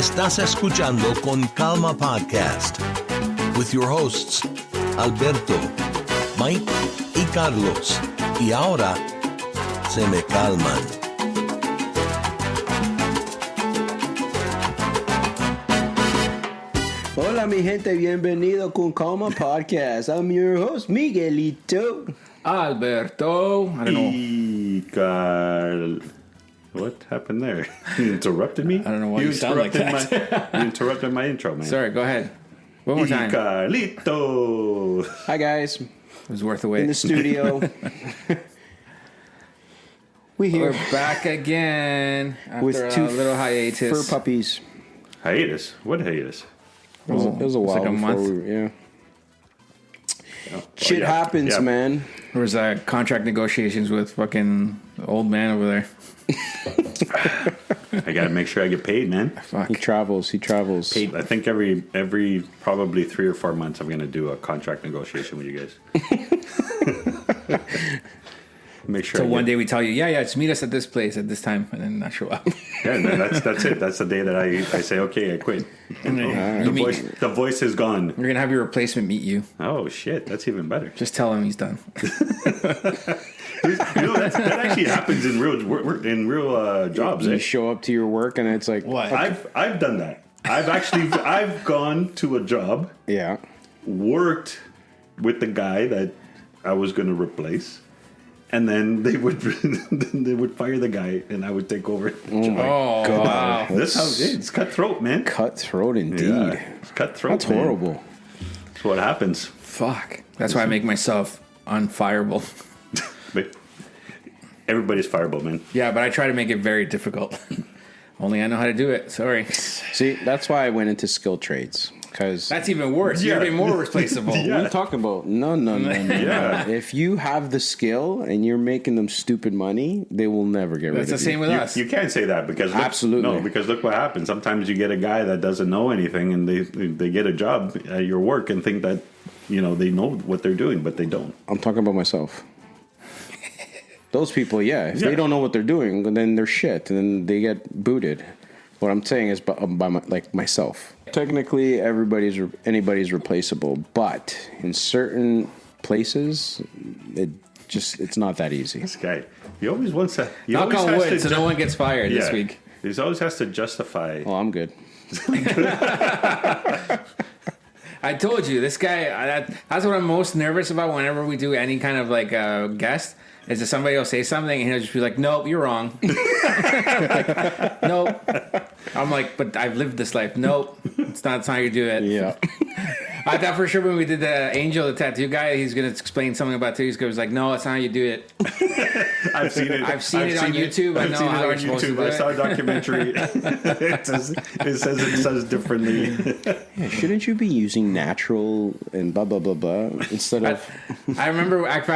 Estás escuchando Con Calma Podcast with your hosts Alberto, Mike y Carlos. Y ahora se me calman. Hola mi gente, bienvenido Con Calma Podcast. I'm your host Miguelito. Alberto. I don't know. Carl. What happened there? You interrupted me? I don't know why you sound like that. You interrupted my intro, man. Sorry, go ahead. One more time. Carlito. Hi guys. It was worth the wait. In the studio. We're back again after with two a little hiatus. fur puppies. Hiatus? What hiatus? It was a while like a before month. yeah. Oh, Shit yeah. happens, Yeah. man. There was contract negotiations with fucking old man over there. I gotta make sure I get paid, man. Fuck. He travels. Paid. I think every probably 3 or 4 months I'm gonna do a contract negotiation with you guys. Make sure. So one day we tell you, yeah, just meet us at this place at this time, and then not show up. Yeah, and then that's it. That's the day that I say, okay, I quit. And then The voice is gone. You're gonna have your replacement meet you. Oh shit, that's even better. Just tell him he's done. That actually happens in real jobs. You Eh? show up to your work and it's like What? I've done that. I've gone to a job, yeah. worked with the guy that I was going to replace, and then they would fire the guy, and I would take over. Oh, God. wow. That's how it's cutthroat, man. Cutthroat indeed. Yeah, it's cutthroat. That's man. horrible. That's what happens. Fuck. That's why I make myself unfireable. But everybody's fireable, man. Yeah, but I try to make it very difficult. Only I know how to do it. Sorry. See, that's why I went into skilled trades. Because That's even worse. Yeah. You're even more replaceable. Yeah. what are you talking about? No. Yeah. If you have the skill and you're making them stupid money, they will never get rid That's of the same you. with us. You can't say that because Absolutely. because look what happens. Sometimes you get a guy that doesn't know anything, and they get a job at your work and think that they know what they're doing, but they don't. I'm talking about myself. Those people, if they don't know what they're doing, then they're shit, and then they get booted. What I'm saying is like myself. Technically, anybody's replaceable, but in certain places, it's not that easy. This guy, he always wants to. He Knock always on has wood, to so no one gets fired this week. He always has to justify. Oh, I'm good. I told you, this guy, that's what I'm most nervous about whenever we do any kind of guest, is that somebody will say something and he'll just be like, nope, you're wrong. Nope. I'm like, but I've lived this life. Nope. It's not how you do it. Yeah. I thought for sure when we did the Angel, the tattoo guy, he's going to explain something about tattoos. He was like, no, that's not how you do it. I've seen it. I've seen it on YouTube. I I've know seen how it you're on supposed to YouTube. do I it. saw a documentary. It says differently. Yeah, shouldn't you be using natural and blah blah blah blah instead of? I remember at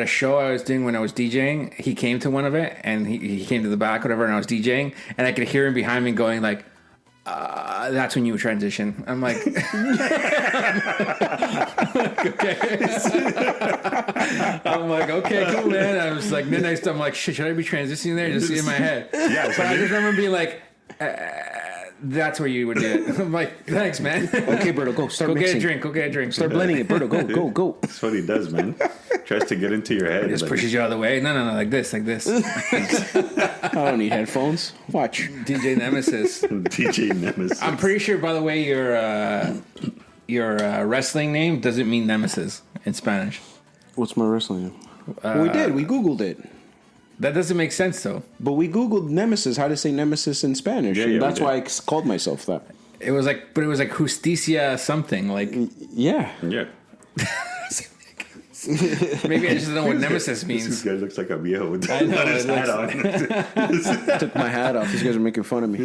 a show I was doing when I was DJing. He came to one of it, and he came to the back, whatever, and I was DJing, and I could hear him behind me going like, "That's when you transition." I'm like, okay. I'm like, okay, cool, man. I was like, then I'm like, shit, should I be transitioning there? Just see in my head. Yeah, But I just remember being like. That's where you would do it. I'm like, thanks, man. Okay, Berto, go start Go mixing. get a drink. Go get a drink. Start blending it, Berto. Go. That's what he does, man. Tries to get into your head. He just pushes you out of the way. No, like this. I don't need headphones. Watch. DJ Nemesis. DJ Nemesis. I'm pretty sure, by the way, your wrestling name doesn't mean Nemesis in Spanish. What's my wrestling name? We did. We Googled it. That doesn't make sense, though. But we Googled Nemesis, how to say Nemesis in Spanish. Yeah, and we that's did. why I called myself that. It was like Justicia something. Like, Yeah. Yeah. maybe I just don't know what Nemesis This means. guy looks like a viejo with I know, his it hat on. Took my hat off. These guys are making fun of me.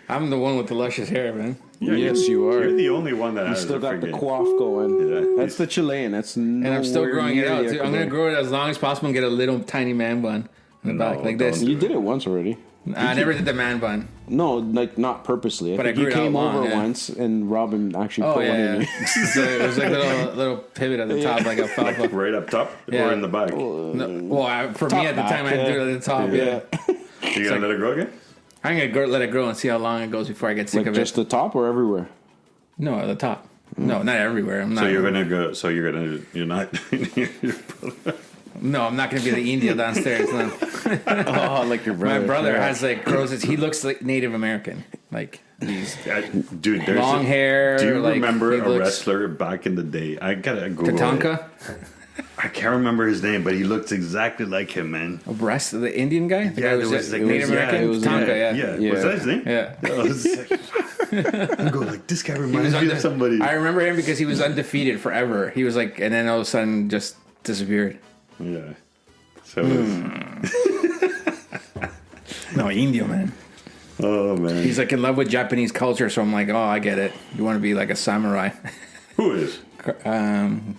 I'm the one with the luscious hair, man. Yes, you are. You're the only one that You has still a got the friggin- coif going. Yeah. That's the Chilean. That's And I'm still growing it out, too. I'm going to grow it as long as possible and get a little tiny man bun in the back, like this. don't. You did it once already. I never did the man bun. No, like not purposely. I But think I grew you it out came long, over yeah. once and Robin actually Oh, put one in yeah. you. So it was like a little pivot at the top, like alfalfa. Like right up top Yeah. or in the back. No, well, for Top me at the time, I back, had to do it at the top, yeah. You gonna let it grow again? I'm gonna let it grow and see how long it goes before I get sick Like of just it. the top or everywhere? No, at the top. No, not everywhere. I'm not. So you're not. No, I'm not gonna be the India downstairs. No. Oh, like your brother. My brother has like grows his. He looks like Native American. Like he's Dude, there's long hair. Do you like, remember he a looks- wrestler back in the day? I gotta Google it. Tatanka? I can't remember his name, but he looks exactly like him, man. Rest of the Indian guy? The guy there was was, like, Native American? it was- Tatanka, yeah. Was that his name? Yeah. I was like, I'm going like, this guy He reminds was me of somebody. I remember him because he was undefeated forever. He was like, and then all of a sudden just disappeared. Yeah. So it's, No, Indio, man. oh man, He's like in love with Japanese culture, so I'm like, oh, I get it. You want to be like a samurai. who is?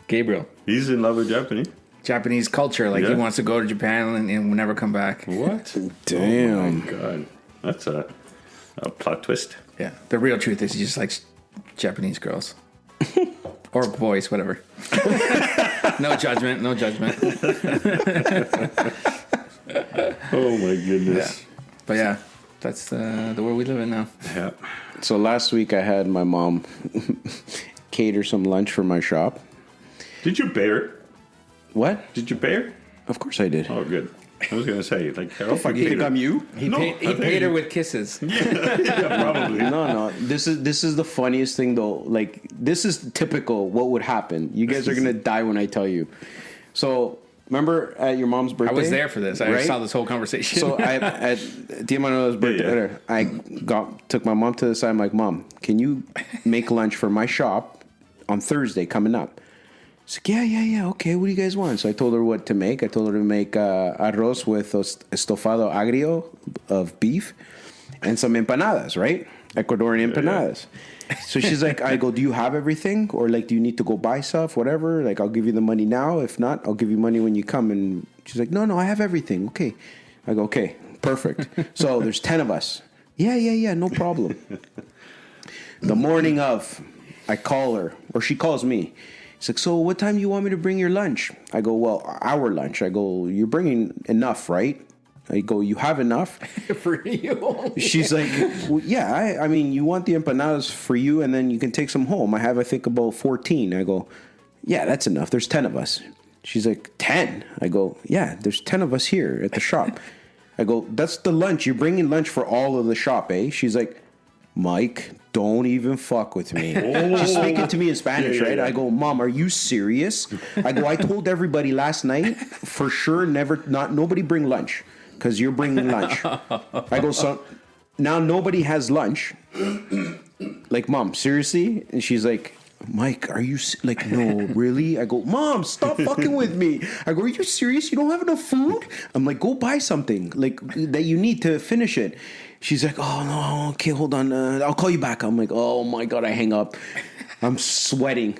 Gabriel. He's in love with Japanese. Japanese culture, like he Yeah. wants to go to Japan and will never come back. What? Damn. Oh my god, that's a plot twist. Yeah, the real truth is he just likes Japanese girls. Or boys, whatever. No judgment, no judgment. Oh my goodness. But yeah, that's the world we live in now. Yeah. So last week I had my mom cater some lunch for my shop. Did you pay her? What? Did you pay her? Of course I did. Oh, good. I was gonna say like, how You think I'm you? He No, paid, I he think- paid her with kisses. Yeah, probably. No. This is the funniest thing though. Like this is typical what would happen. You guys are gonna die when I tell you. So remember at your mom's birthday? I was there for this. I right? saw this whole conversation. So at Tia Manuela's birthday, Yeah. I took my mom to the side. I'm like, Mom, can you make lunch for my shop on Thursday coming up? She's like, yeah, okay. What do you guys want? So I told her what to make. I told her to make arroz with estofado agrio of beef and some empanadas, right? Ecuadorian empanadas. So she's like, I go, do you have everything? Or like, do you need to go buy stuff? Whatever. Like, I'll give you the money now. If not, I'll give you money when you come. And she's like, no, I have everything. Okay. I go, okay, perfect. So there's 10 of us. Yeah, no problem. The morning of, I call her, or she calls me. She's like, so what time do you want me to bring your lunch? I go, well, our lunch. I go, you're bringing enough, right? I go, you have enough? for you. She's like, well, yeah, I mean, you want the empanadas for you, and then you can take some home. I have, I think, about 14. I go, yeah, that's enough. There's 10 of us. She's like, 10? I go, yeah, there's 10 of us here at the shop. I go, that's the lunch. You're bringing lunch for all of the shop, eh? She's like, Mike, don't even fuck with me. She's speaking to me in Spanish, right? I go, Mom, are you serious? I go, I told everybody last night, for sure, nobody bring lunch, because you're bringing lunch. I go, so now nobody has lunch. Like, Mom, seriously? And she's like, Mike, are you like, no, really? I go, Mom, stop fucking with me. I go, are you serious? You don't have enough food? I'm like, go buy something like that you need to finish it. She's like, oh no, okay, hold on, I'll call you back. I'm like, oh my god, I hang up. I'm sweating.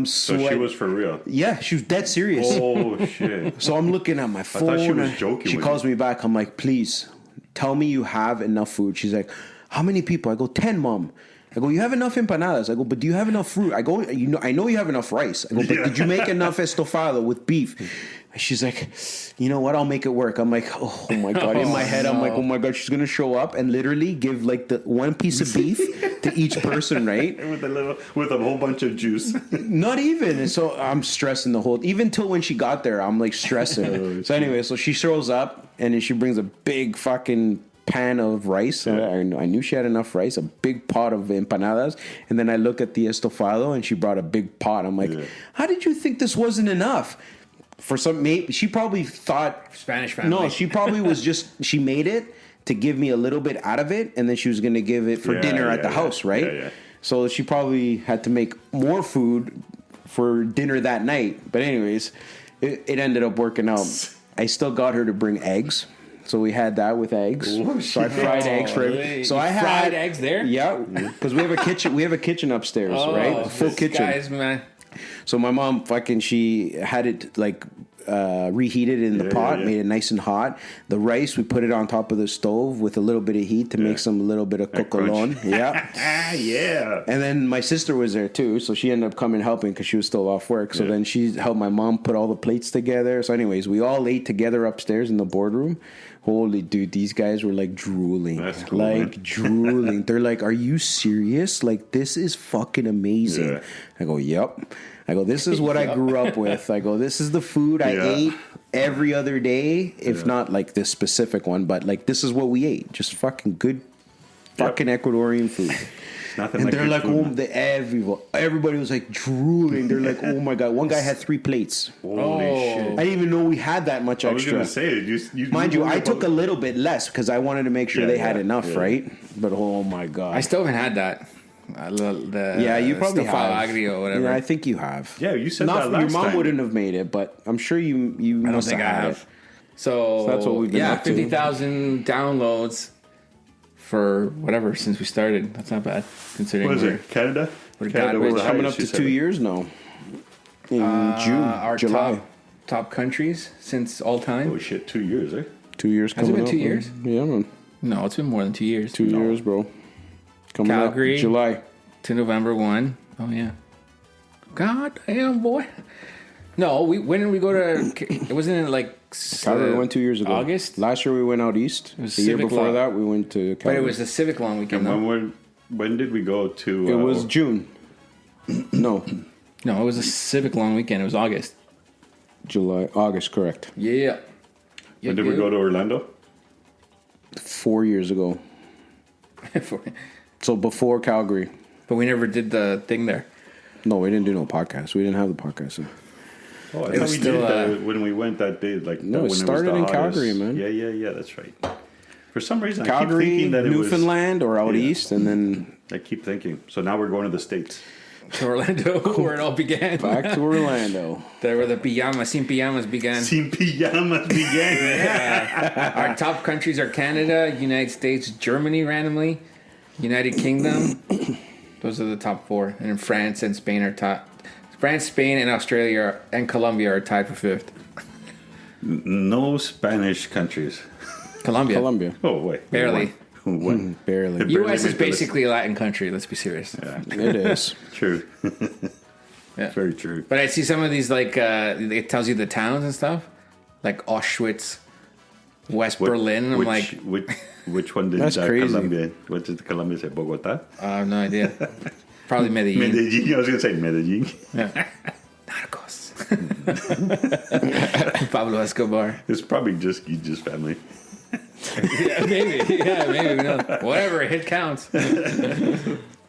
So she was for real. Yeah, she was dead serious. Oh shit. So I'm looking at my phone. thought she was joking She with calls you. me back. I'm like, please tell me you have enough food. She's like, how many people? I go, 10, Mom. I go, you have enough empanadas. I go, but do you have enough fruit? I go, I know you have enough rice. I go, but did you make enough estofado with beef? She's like, you know what? I'll make it work. I'm like, oh my god. In my head, I'm like, oh my god, she's gonna show up and literally give like the one piece of beef to each person, right? with a whole bunch of juice. Not even. And so I'm stressing the whole. Even till when she got there, I'm like stressing. So anyway, so she shows up and then she brings a big fucking pan of rice. I knew she had enough rice, a big pot of empanadas, and then I look at the estofado and she brought a big pot. I'm like, how did you think this wasn't enough? For some, maybe she probably thought Spanish family. No, she probably was just she made it to give me a little bit out of it, and then she was going to give it for dinner at the house, right? Yeah. So she probably had to make more food for dinner that night. But anyways, it ended up working out. I still got her to bring eggs. So we had that with eggs. Oh, so I fried eggs for really? So You I had fried eggs there? Yeah, because we have a kitchen. We have a kitchen upstairs, right? A full this kitchen. Guys, man. So my mom she had it like reheated in the pot, made it nice and hot. The rice, we put it on top of the stove with a little bit of heat to make some little bit of cocolon. Yeah. Yeah. And then my sister was there too, so she ended up coming helping because she was still off work. So then she helped my mom put all the plates together. So anyways, we all ate together upstairs in the boardroom. Holy dude, these guys were like drooling. That's cool, like man. drooling. They're like, are you serious? Like, this is fucking amazing. Yeah. I go, yep. I go, this is what I grew up with. I go, this is the food I ate every other day, if not like this specific one, but like this is what we ate. Just fucking good fucking Ecuadorian food. Nothing And like they're good like, food, oh, everybody was like drooling. They're like, oh my God. One guy had 3 plates. Holy shit. I didn't even know we had that much I was extra. going to say, Mind you, I took a little bit less because I wanted to make sure they had enough, right? But oh my God. I still haven't had that. You probably have. Agrio or whatever. Yeah, I think you have. Yeah, you said Not that last your mom time. wouldn't have made it, but I'm sure you I don't must think I had have. it. So that's what we've been up to. 50,000 downloads for whatever since we started. That's not bad considering. What is it? Canada? Canada We're was the coming up highest, to you said. 2 years now. In Our July. top countries since all time. Oh shit, 2 years, eh? 2 years Has it coming been 2 up, years? man. Yeah, man. No, it's been more than 2 years. 2 years, bro. Coming Calgary. up July. To November 1. Oh yeah. God damn, boy. No, when did we go to? It wasn't in like Calgary went 2 years ago. August. Last year we went out east. was The year Civic before Law. that we went to Calgary. But it was the Civic Long weekend. And though. when did we go to... It was June. No. No, it was a Civic Long weekend. It was August. July. August, correct. Yeah. when did we go to Orlando? 4 years ago. So before Calgary. But we never did the thing there. No, we didn't do no podcast. We didn't have the podcast. So. Oh, I It thought was we still, did when we went that day. Like No, it when was started the in hottest. Calgary, man. Yeah, that's right. For some reason, I Calgary, keep thinking that it Newfoundland, or out Yeah. east, and then was... I keep thinking. So now we're going to the States. To Orlando, where it all began. back to Orlando. There where the sin pajamas began. Sin Pijamas began. Our top countries are Canada, United States, Germany randomly, United Kingdom. Those are the top 4. And then France and Spain are top. France, Spain, and Australia and Colombia are tied for 5th. No Spanish countries. Colombia. Oh, wait. Barely. One. barely. Barely U.S. is made the list. basically a Latin country. Let's be serious. Yeah, It is. true. Yeah. Very true. But I see some of these like it tells you the towns and stuff, like Auschwitz, West Berlin. I'm like, which one did That's crazy. Colombia? What did Colombia say? Bogota? I have no idea. Probably Medellin. Medellin. I was gonna say Medellin. Yeah. Narcos. Pablo Escobar. It's probably just Guija's family. Yeah, maybe. Yeah, maybe. Who knows? Whatever. It counts.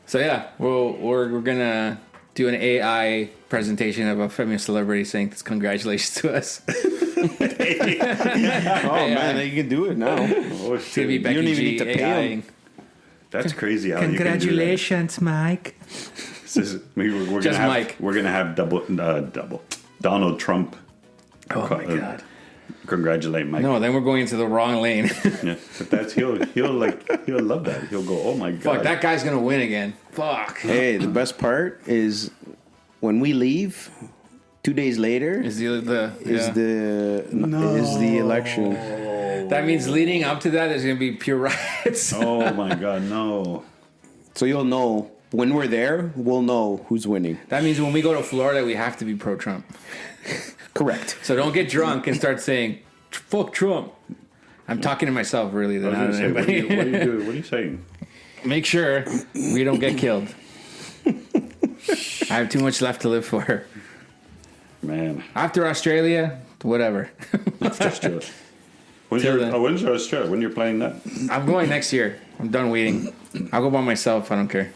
So yeah, we're gonna do an AI presentation of a famous celebrity saying this congratulations to us. Oh man, you can do it now. Oh It's gonna be shit! Becky don't even G need to pay AI-ing. That's crazy. How You Congratulations, Mike. can do that. This is, we're Just gonna have, Mike. We're gonna have double Donald Trump. Oh my god. Congratulate Mike. No, then we're going into the wrong lane. Yeah, but that's he'll love that. He'll go, oh my god. Fuck, that guy's gonna win again. Fuck. Hey, the best part is when we leave. 2 days later Is the is the election. that means leading up to that there's gonna be pure riots. Oh my god, no. So you'll know when we're there. We'll know who's winning. That means when we go to Florida, we have to be pro-Trump. Correct. So don't get drunk and start saying "fuck Trump." I'm talking to myself, really. I Than was not gonna say, what are anybody. you doing? What are you saying? Make sure we don't get killed. I have too much left to live for. Man. After Australia, whatever. Australia. When's Till your, then. when's your Australia? When you're playing that? I'm going next year. I'm done waiting. I'll go by myself. I don't care.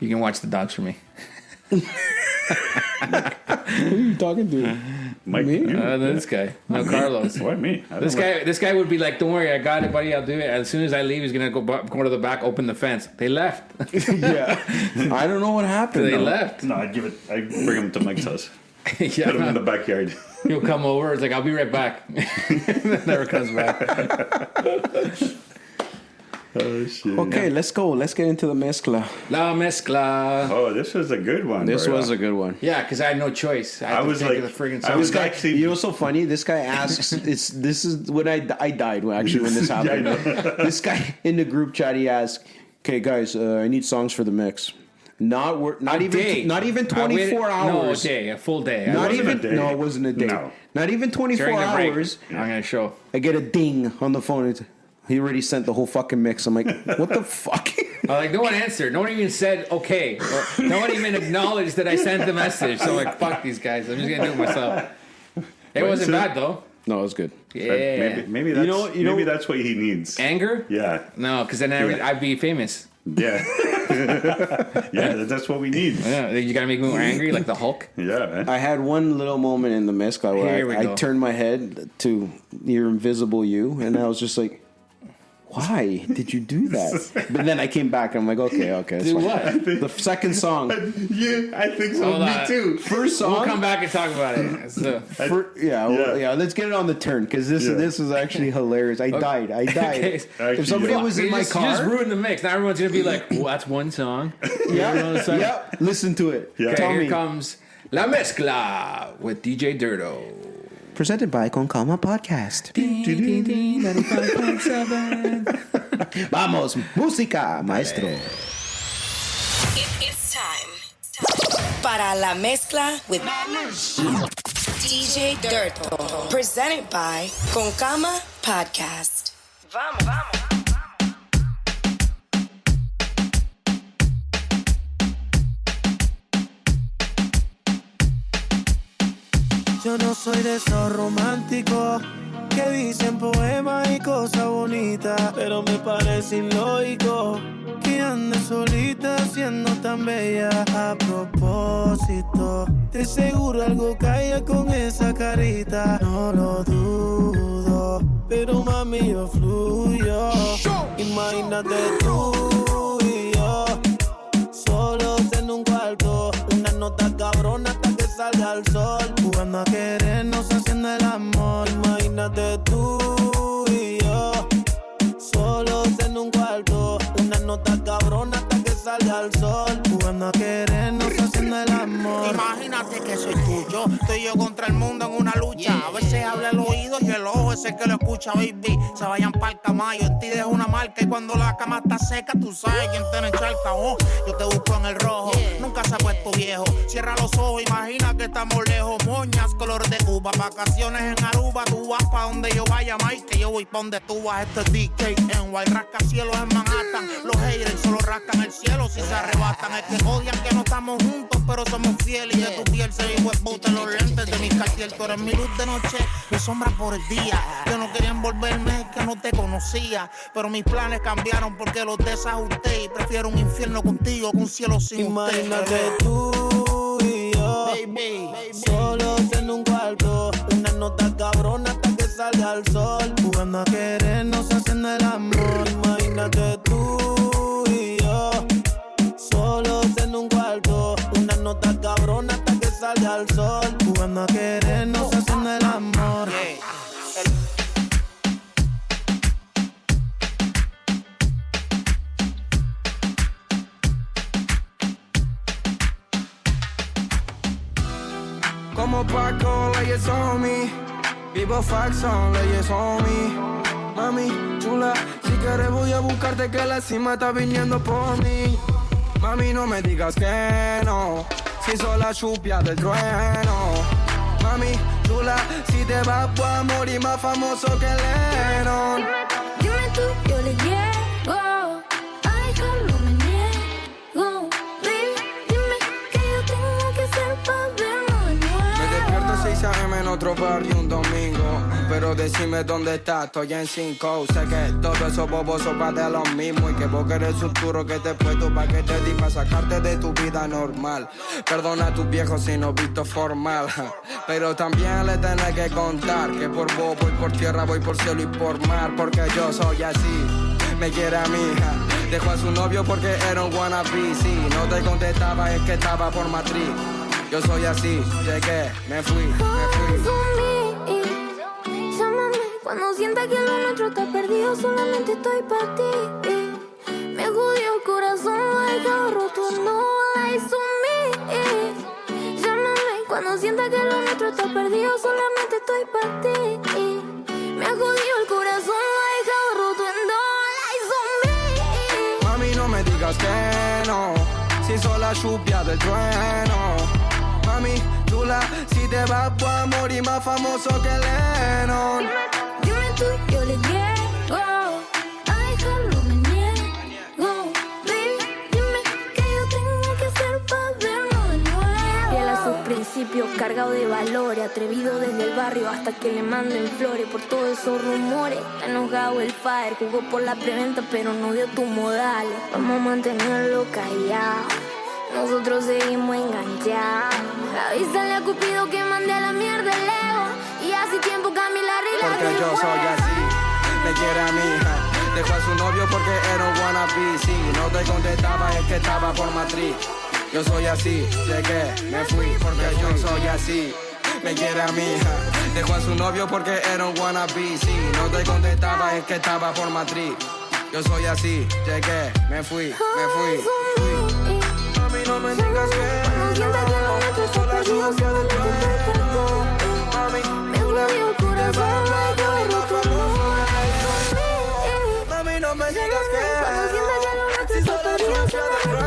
You can watch the dogs for me. Who are you talking to? Mike, Me? you? This guy. No, Carlos. Why me? I don't This guy would be like, "Don't worry, I got it, buddy. I'll do it." As soon as I leave, he's gonna go to the back, open the fence. They left. Yeah. I don't know what happened. They though. left. No, I'd bring him to Mike's house. Yeah. Put him in the backyard. He'll come over. It's like, "I'll be right back." Never comes back. Oh, shit. Okay, let's go. Let's get into the Mescla. La Mescla. Oh, this was a good one. This bro. was a good one. Yeah, because I had no choice. I was like, the friggin' song. was actually. You know what's so funny? This guy asks. This is when I died. When this happened. This guy in the group chat, he asked, "Okay, guys, I need songs for the mix." Not even 24 hours. No, a full day. Not even. a day. No, it wasn't a day. No. Not even 24 During the break, hours. I'm gonna show. I get a ding on the phone. He already sent the whole fucking mix. I'm like, what the fuck? Like, no one answered. No one even said okay. Or no one even acknowledged that I sent the message. So I'm like, fuck these guys. I'm just gonna do it myself. It wasn't bad though. No, it was good. Yeah. Maybe that's maybe that's what he needs. Anger? Yeah. No, because then I'd be famous. Yeah. Yeah, that's what we need. Yeah, you gotta make me more angry, like the Hulk. Yeah, man. I had one little moment in the Mescla Here we where go. I turned my head to your invisible you, and I was just like, why did you do that? But then I came back, and I'm like, okay. That's Do fine. what? The second song. Yeah, I think so. Hold Me on. too. First song. We'll come back and talk about it. So, Yeah. Let's get it on the turn because this is actually hilarious. I died. Okay. If somebody was in my you just car, ruined the mix. Now everyone's gonna be like, well, that's one song. yeah, listen to it. Yeah. Okay, Tell here me. comes La Mescla with DJDIRTO. Presented by Con Calma Podcast. 95.7. Vamos, música, maestro. It's time para La Mezcla with DJDIRTO. Presented by Con Calma Podcast. Vamos. Yo no soy de esos románticos que dicen poemas y cosas bonitas, pero me parece ilógico que andes solita siendo tan bella. A propósito, de seguro algo cae con esa carita, no lo dudo, pero mami yo fluyo. Imagínate tú y yo, solos en un cuarto, una nota cabrona hasta que salga el sol, jugando a querernos haciendo el amor. Imagínate tú y yo, solos en un cuarto, una nota cabrona hasta que salga el sol, jugando a querernos haciendo el amor. Imagínate que soy tuyo, estoy yo contra el mundo en una lucha. A veces habla el oído y el ojo es el que lo escucha, baby. Se vayan pa'l camayo, en ti dejo una marca y cuando la cama está seca, tú sabes quién te encharca. Oh, yo te busco en el rojo, nunca se ha puesto viejo. Cierra los ojos, imagina que estamos lejos. Moñas, color de Cuba, vacaciones en Aruba. Tú vas pa' donde yo vaya, Mike, que yo voy pa' donde tú vas. Esto es DK en White, rascacielos en Manhattan. Los haters solo rascan el cielo si se arrebatan. Es que odian que no estamos juntos, pero somos fieles. Y de tu piel se dijo puta los lentes de mi cartier. Tú eres mi luz de noche, mi sombra por el día. Yo no quería envolverme, que no te conocía, pero mis planes cambiaron porque los desajusté. Y prefiero un infierno contigo que un cielo sin Imagínate usted. tú y yo, Baby, solos en un cuarto, una nota cabrona hasta que salga el sol, jugando a querernos haciendo el amor. Imagínate tú y yo, solos en un cuarto, una nota cabrona hasta que salga el sol, jugando a querernos haciendo el amor. Como Paco, leyes on me. Vivo Faxon, leyes on me. Mami, chula, si quieres voy a buscarte que la cima está viniendo por mí. Mami, no me digas que no, si soy la chupia del trueno. Mami, chula, si te vas voy a morir más famoso que Lennon. Dime tú, yo le llego. Ay, que no me niego. Baby, dime que yo tengo que hacer para vernos de nuevo. Me despierto 6 AM en otro barrio un domingo, pero decime dónde estás, estoy en 5. Sé que todos esos bobos son pa' de lo mismo y que vos querés un turro que te puesto pa' que te di pa' sacarte de tu vida normal. Perdona a tus viejos si no visto formal, pero también le tenés que contar que por vos voy por tierra, voy por cielo y por mar, porque yo soy así. Me quiere a mi hija, dejó a su novio porque era un wannabe. Si no te contestaba es que estaba por matriz. Yo soy así, llegué, me fui. Llámame cuando sienta que lo nuestro está perdido, solamente estoy para ti. Cuando sienta que lo nuestro está perdido, solamente estoy para ti. Me ha jodido el corazón, lo ha dejado roto en dos. Like zombie. Mami, no me digas que no, si soy la lluvia del trueno. Mami, chula, si te vas voy a morir más famoso que Lennon. Dime tú, yo le llego a dejarlo, me niego. Baby, dime qué yo tengo que hacer para verlo de nuevo. Fiel a sus principios, cargado de valores, atrevido desde el barrio hasta que le manden flores. Por todos esos rumores, enojado el fire, jugó por la preventa pero no dio tus modales. Vamos a mantenerlo callado, nosotros seguimos enganchados. Avísale a Cupido que mande a la mierda el ego. Y hace tiempo Camila arregla. Porque yo soy así, me quiere a mi hija. Dejó a su novio porque era un wannabe. Si no te contestaba es que estaba por matriz. Yo soy así, llegué, me fui. Porque yo soy así, me quiere a mi hija. Dejó a su novio porque era un wannabe. Si no te contestaba es que estaba por matriz. Yo soy así, llegué, me fui. Mami, no me digas que cuando sienta que lo nuestro está perdido, solamente estoy para ti. Mami, me jodió el corazón, lo ha dejado roto en dos. Mami, no me digas que cuando sienta que lo nuestro está perdido, solamente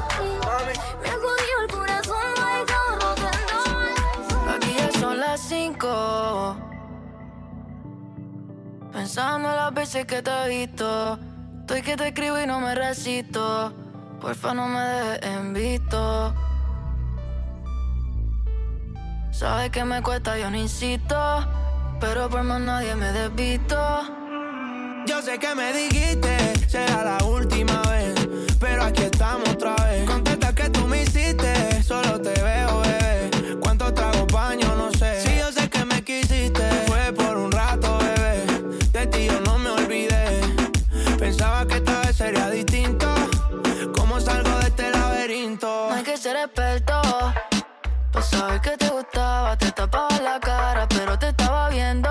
estoy para ti. Me ha jodido el corazón, lo ha dejado roto en dos. Aquí ya son las 5, pensando en las veces que te he visto. Estoy que te escribo y no me resisto. Porfa, no me dejes en visto. Sabes que me cuesta, yo no insisto, pero por más nadie me desvisto. Yo sé que me dijiste, será la última vez, pero aquí estamos otra vez. Contesta que tú me hiciste, solo te veo, bebé. ¿Cuántos tragos baño? No sé. Si yo sé que me quisiste, fue por un rato, bebé. De ti yo no me olvidé. Pensaba que esta vez sería distinto. ¿Cómo salgo de este laberinto? No hay que ser experto pa' saber que te gustaba. Te tapaba la cara, pero te estaba viendo.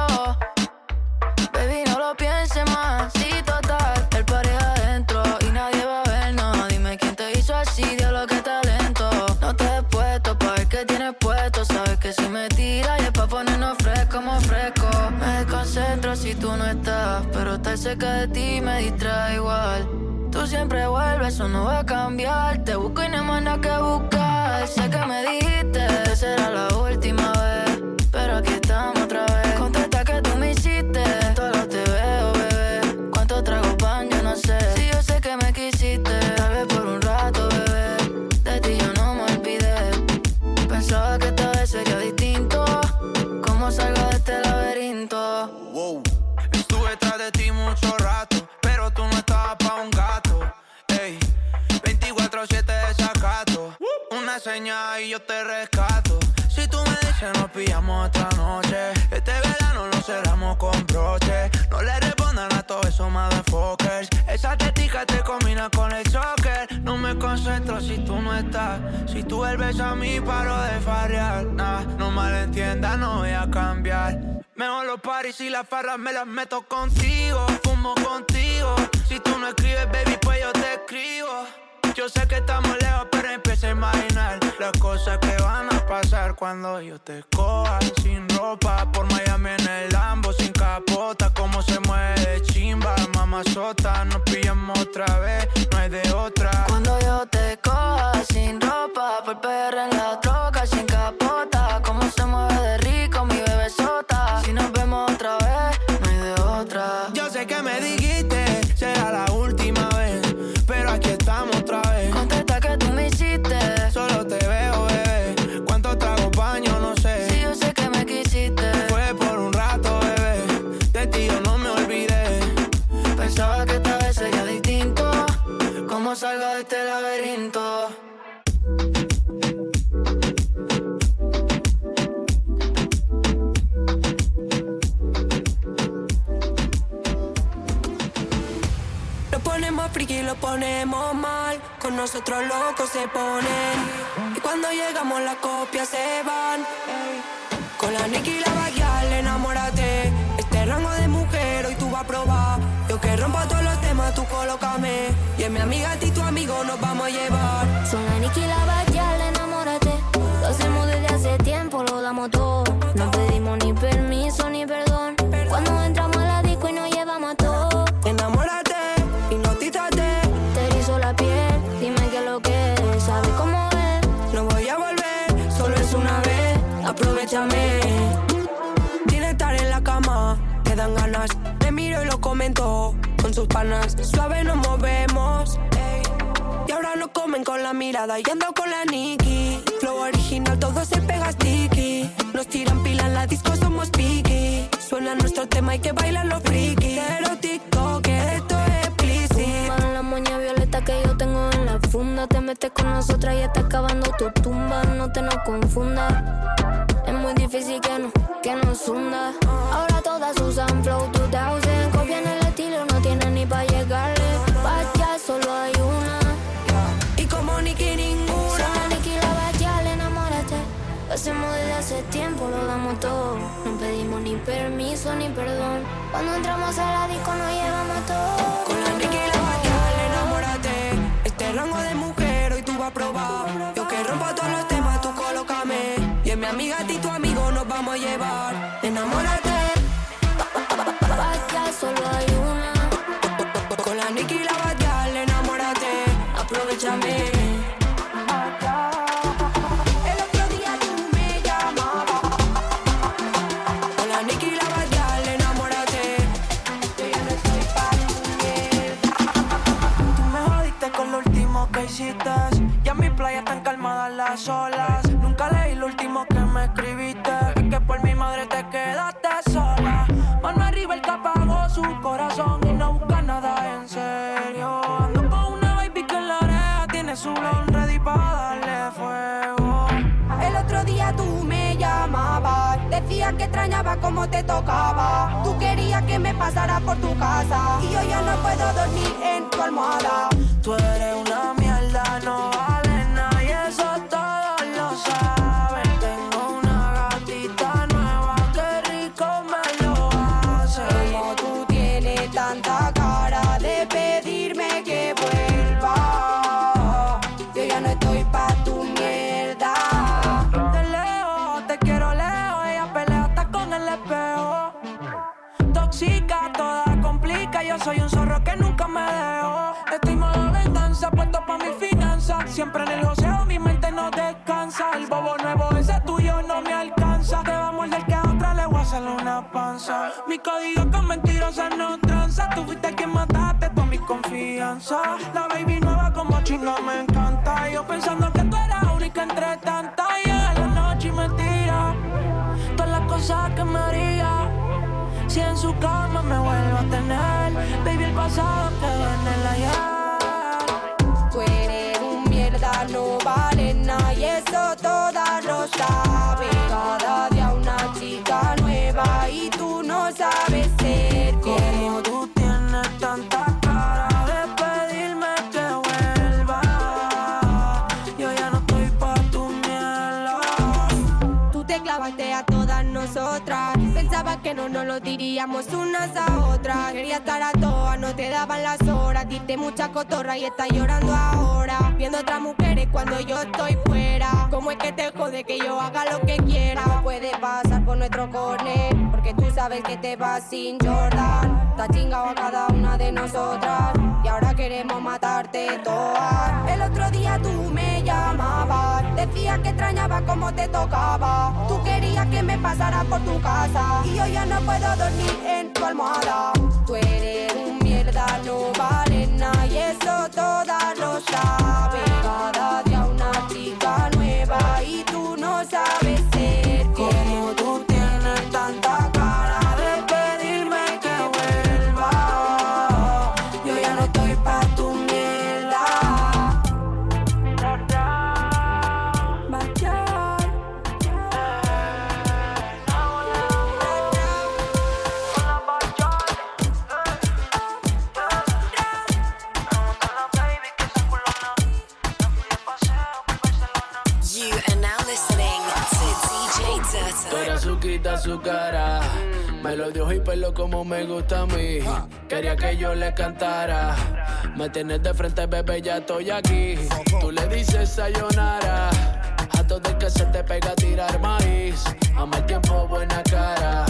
Baby, no lo pienses más. Sí, total, el pareja adentro y nadie va a vernos. Dime quién te hizo así, diablo, qué talento. No te he puesto pa' ver qué tienes puesto. Sabes que si me tiras y es pa' ponernos fresco como fresco. Me desconcentro si tú no estás, pero estar cerca de ti me distrae igual. Tú siempre vuelves, eso no va a cambiar. Te busco y no hay más nada que buscar. Sé que me dijiste, será la última vez, pero aquí estamos otra vez. Contesta que tú me hiciste, solo te veo, bebé. ¿Cuántos tragos van? Yo no sé. Si yo sé que me quisiste, tal vez por un rato, bebé. De ti yo no me olvidé. Pensaba que esta vez sería distinto. ¿Cómo salgo de este laberinto? Wow. Estuve tras de ti mucho rato, pero tú no estabas pa' un gato. Ey, 24/7 desacato. Una señal y yo te rescato. Si tú me dices nos pillamos otra noche. Este verano lo cerramos con broche. No le respondan a todos esos motherfuckers. Esa tetica te combina con el soccer. No me concentro si tú no estás. Si tú vuelves a mí paro de farrear. Nah, no malentiendas, no voy a cambiar. Mejor los paris y las farras me las meto contigo. Fumo contigo. Si tú no escribes, baby, pues yo te escribo. Yo sé que estamos lejos, pero empiezo a imaginar las cosas que van a pasar cuando yo te coja sin ropa. Por Miami en el Lambo, sin capota. Cómo se mueve de chimba, mamazota. Nos pillamos otra vez, no hay de otra. Cuando yo te coja sin ropa, por PR en la troca, sin capota. Cómo se mueve de rico mi bebesota. Si nos vemos otra vez, no hay de otra. Yo sé que me dijiste, será la última vez, pero aquí estamos otra vez. Contesta que tú me hiciste, solo te veo, bebé. ¿Cuántos tragos baño? No sé. Si yo sé que me quisiste, fue por un rato, bebé. De ti yo no me olvidé. Pensaba que esta vez sería distinto. ¿Cómo salgo de este laberinto? Lo ponemos friki y lo ponemos mal. Con nosotros locos se ponen. Y cuando llegamos las copias se van. Con la Nicki y la Baguial, enamórate. Este rango de mujer hoy tú vas a probar. Yo que rompo todos los temas, tú colócame. Y en mi amiga a ti tu amigo nos vamos a llevar. Son la Nicki y la Baguial, enamórate. Lo hacemos desde hace pedimos ni permiso ni perdón. Cuando entramos a la disco y nos llevamos a todo. Enamórate, hipnotízate. Te erizo la piel, dime qué es lo que es. ¿Sabes cómo es? No voy a volver, solo es una vez. Aprovechame. Tiene estar en la cama, te dan ganas. Te miro y lo comento con sus panas. Suave nos movemos, ey. Y ahora nos comen con la mirada y ando con la Nicki. Flow original, todo se pega sticky. Nos tiran pila en la disco, somos picky. Suena nuestro tema y que bailan los frikis. Pero TikTok, esto es explícito. La moña violeta que yo tengo en la funda. Te metes con nosotras y está acabando tu tumba. No te nos confundas. Es muy difícil que nos hunda. Ahora todas usan Flow 2000. Copian el estilo, no tienen ni pa' llegarle. Pa' allá solo hay una. Y como Nicki ninguna. Somos Nicki la bachal, enamórate. Lo hacemos desde hace tiempo, lo damos todo. No pedimos ni permiso ni perdón. Cuando entramos a la disco nos llevamos todo. Con la Nicki la bachal, enamórate. Este rango de mujer hoy tú vas a probar. Yo que rompo todos los temas, tú colócame. Y en mi amiga y tu amigo nos vamos a llevar. Enamórate. Pa' allá solo hay una. Con la Nicki la bachal, enamórate. Aprovechame. El otro día tú me llamabas. Con la Nicki la bachal, enamórate. Yo ya no estoy pa' tu mierda. Tú me jodiste con lo último que hiciste. Ya en mi playa están calmadas las olas. Nunca leí lo último que me escribiste. Es que por mi madre te quedaste sola. Mano arriba el que apagó su corazón y no busca nada en serio. Ando con una baby que en la oreja tiene su blon ready pa' darle fuego. El otro día tú me llamabas. Decías que extrañaba cómo te tocaba. Tú querías que me pasara por tu casa. Y yo ya no puedo dormir en tu almohada. Tú eres una mierda, no vale nada y eso todos lo saben. Tengo una gatita nueva, qué rico me lo hace. Como tú tienes tanta cara de pedirme que vuelva. Yo ya no estoy pa' tu mierda. Te leo, te quiero lejos, ella pelea hasta con el espejo. Tóxica, toda complica, yo soy un zorro que nunca me dejo. Estoy modo venganza, puesto pa' mi finanza. Siempre en el joseo, mi mente no descansa. El bobo nuevo, ese tuyo no me alcanza. Te va a morder que a otra le voy a hacer una panza. Mi código con mentirosas no tranza. Tú fuiste quien mataste toda mi confianza. La baby nueva como chinga me encanta. Yo pensando que tú eras única entre tantas. Y llega la noche y me tira todas las cosas que me haría. Si en su cama me vuelvo a tener, baby, el pasado quedó en el ayer. Tú eres un mierda, no vale nada y eso todas lo saben. Cada día una chica nueva y tú no sabes ser fiel. Como tú tienes tanta cara de pedirme que vuelva. Yo ya no estoy pa' tu mierda. Tú te clavaste a todas nosotras. Pensaba que no nos lo diríamos unas a otras. Quería estar a todas, no te daban las horas. Diste mucha cotorra y estás llorando ahora. Viendo otras mujeres cuando yo estoy fuera. ¿Cómo es que te jode que yo haga lo que quiera? No puede pasar por nuestro corner, porque tú sabes que te vas sin Jordan. Te has chingado a cada una de nosotras y ahora queremos matarte todas. El otro día tú me llamabas. Decías que extrañaba cómo te tocaba. Tú querías que me pasara por tu casa y yo ya no puedo dormir en tu almohada. Tú eres un mierda, no vale nada y eso todas lo saben. Cada día una chica nueva y tú no sabes ser fiel. Como tú tienes tanta cara de pedirme que vuelva. Yo ya no estoy pa' tu mierda. Su cara, me lo dio y pelo como me gusta a mí. Quería que yo le cantara. Me tienes de frente, bebé, ya estoy aquí. Tú le dices sayonara a momento de que se te pega a tirar maíz. A mal tiempo, buena cara.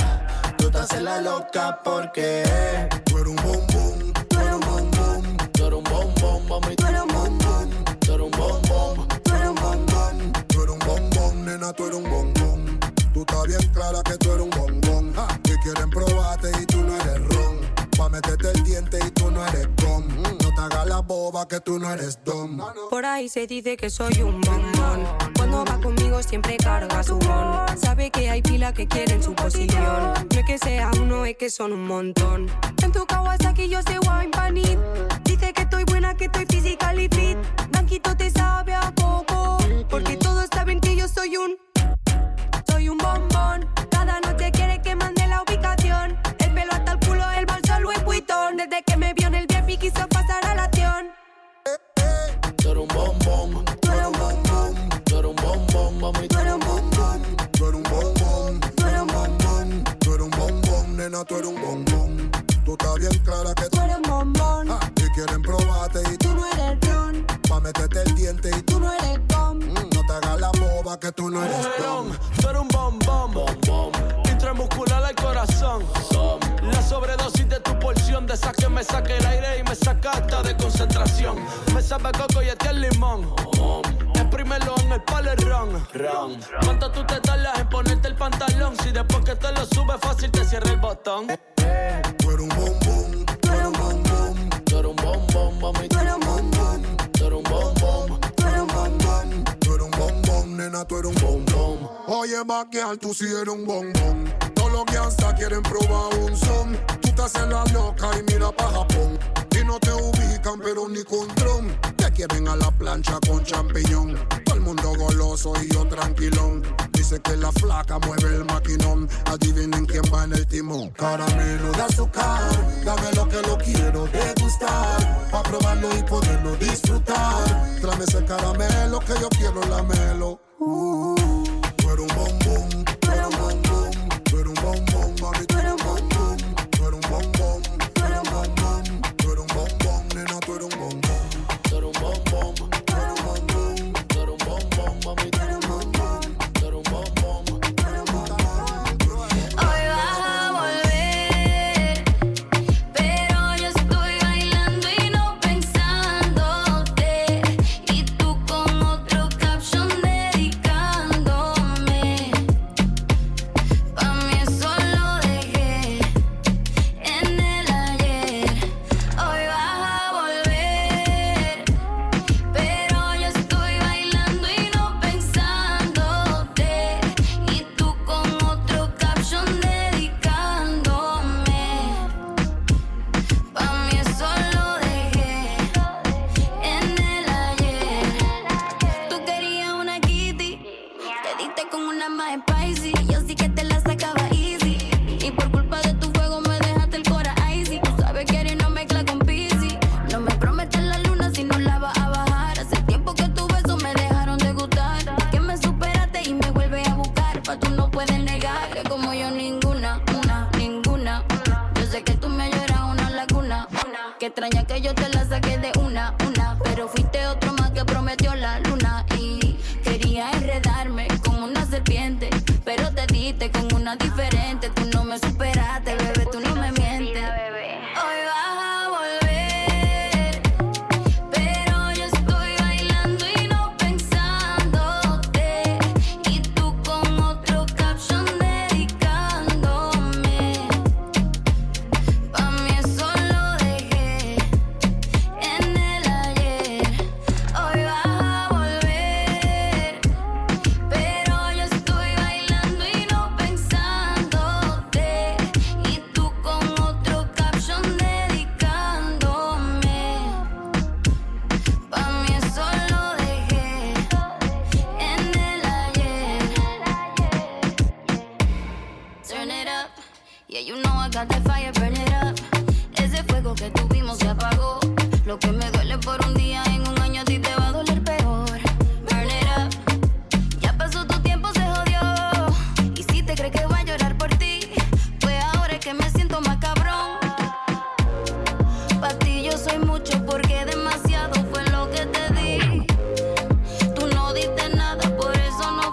Tú te haces la loca porque tú eres un bombón, tú eres un bombón. Tú eres un bombón, mami. Tú eres un bombón, tú eres un bombón. Tú eres un bombón, tú eres un bombón, nena, tú eres un bombón. Tú estás bien clara que tú eres un bombón. Que quieren probarte y tú no eres ron. Pa' meterte el diente y tú no eres gom. No te hagas la boba que tú no eres dom. Por ahí se dice que soy un bombón. Cuando va conmigo siempre carga su bon. Sabe que hay pila que quieren su posición. No es que sea uno, es que son un montón. En tu Kawasaki yo sé wine panit. Dice que estoy buena, que estoy physically fit. Blanquito te sabe a coco. Porque todos saben que yo soy un bombón. Cada noche quiere que mande la ubicación. El pelo hasta el culo, el bolso Louis Vuitton. Desde que me vio en el VIP quiso pasar a la acción. Tú eres un bombón. Tú eres un bombón. Tú eres un bombón, mami. Tú eres un bombón. Tú eres un bombón. Tú eres un bombón. Tú eres un bombón, nena, tú eres un bombón. Tú estás bien clara que tú eres un bombón. Y quieren probarte y tú no eres ron. Pa' meterte el diente y tú no eres gom. No te hagas la boba que tú no eres ron. Tú eres un bombón, bombón. Intramuscular al corazón. La sobredosis de tu porción. De esa que me saca el aire y me saca hasta de concentración. Me sabe a coco y este es limón. Exprímelo en el palerrón. ¿Cuánto tú te tardas en ponerte el pantalón? Si después que te lo subes fácil te cierra el botón. Tú eres un bombón. Tú eres un bombón. Tú eres un bombón, mami. Tú eres un bombón. Tú eres un bombón. Tú eres un bombón. Tú eres un bombón, nena, tú eres un bombón. Oye, vaquear, tú sí eres un bombón. Todos los gangsters quieren probar un son. Tú te haces la loca y mira pa' Japón. Y no te ubican, pero ni con tron. Te quieren a la plancha con champiñón. Todo el mundo goloso y yo tranquilón. Dice que la flaca mueve el maquinón. Adivinen quién va en el timón. Caramelo de azúcar, dame lo que lo quiero degustar. Pa' probarlo y poderlo disfrutar. Tráeme ese caramelo que yo quiero lamerlo. Tú eres un bombón, tú eres un bombón. Tú eres un bombón, mami, tú eres un bombón. Tú eres un bombón, tú eres un bombón. Tú eres un bombón, nena, tú eres un bombón. Tú eres un bombón. Tú eres un bombón. Tú eres un bombón, mami. Tú eres un bombón. Tú eres un bombón. Tú eres un bombón. Hoy vas a volver, pero yo estoy bailando y no pensándote. Y tú con otro caption dedicándome. Pa' mí eso lo dejé en el ayer. Hoy vas a volver, pero yo estoy bailando y no pensándote. Y tú con otro caption dedicándome. Pa' mí eso lo dejé en el ayer. Tú querías una kitty, te diste con una más spicy. Yo sí que te la sacaba easy. Y por culpa de tu fuego me dejaste el cora icy. Tú sabes que eres no mezcla con piscis. No me prometes la luna si no la vas a bajar. Hace tiempo que tus besos me dejaron de gustar. Que me superaste y me vuelves a buscar. Pa' tú no puedes negar que como yo ninguna, ninguna. Yo sé que tú me lloras una laguna. Que extraña que yo te la saqué de una. Pero fuiste otro más que prometió la luna. Y quería enredarme como una serpiente. Pero te diste con una diferente. Tú no me superaste, bebé, tú no me mientes. Hoy vas a volver, pero yo estoy bailando y no pensándote. Y tú con otro caption dedicándome. Pa' mí eso lo dejé en el ayer. Hoy vas a volver, pero yo estoy bailando y no pensándote. Y tú con otro caption dedicándome. Pa' mí eso lo dejé en el ayer. Turn it up, yeah, you know I got that fire, burn it up. Ese fuego que tuvimos se apagó. Lo que me duele por un día, en un año a ti te va a doler peor. Burn it up, ya pasó tu tiempo, se jodió. Y si te crees que voy a llorar por ti, pues ahora es que me siento más cabrón. Pa' ti yo soy mucho porque demasiado fue lo que te di. Tú no diste nada, por eso no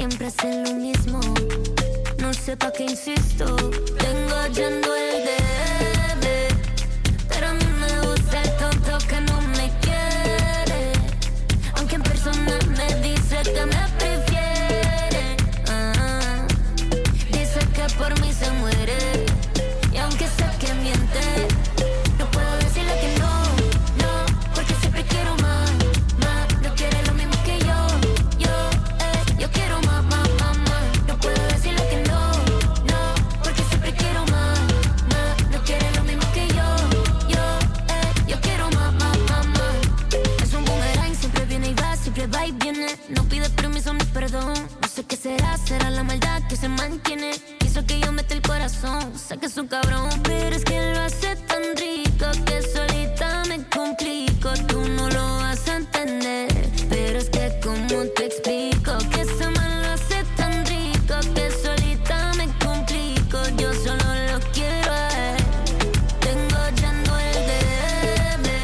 siempre hacen lo mismo. No sé pa' qué insisto. Tengo yendo el debe, pero a mí me gusta el tonto que no me quiere. Aunque en persona me dice que me prefiere. Dice que por mí se muere. Y aunque sé que miente, no puedo decirle que no, no, porque siempre quiero más, más. No quiere lo mismo que yo quiero más, más, más, más. No puedo decirle que no, no, porque siempre quiero más, más. No quiere lo mismo que yo quiero más, más, más, más. Es un boomerang, siempre viene y va y viene. No pide permiso ni perdón. No sé qué será la maldad que se mantiene. Quiso que yo meta el corazón, sé que es un cabrón, pero es que lo hace tan rico que solita me complico. Tú no lo vas a entender, pero es que como te explico que ese man lo hace tan rico que solita me complico. Yo solo lo quiero a él. Tengo yendo el debe,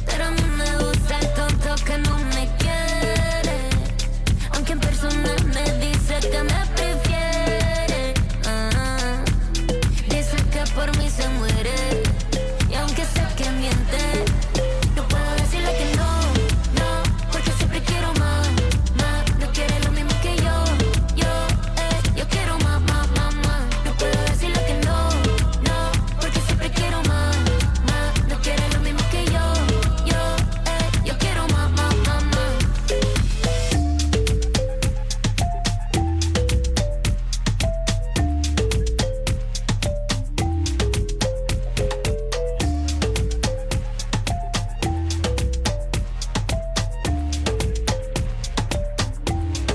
pero a mí me gusta el tonto que no me quiere. Aunque en persona me dice que me prefiere. Dice que por mí se muere. Y aunque sé que miente, no puedo decirle que no, no, porque siempre quiero más, más. No quiere lo mismo que yo quiero más, más, más, más. No puedo decirle que no, no, porque siempre quiero más, más. No quiere lo mismo que yo quiero más, más, más, más.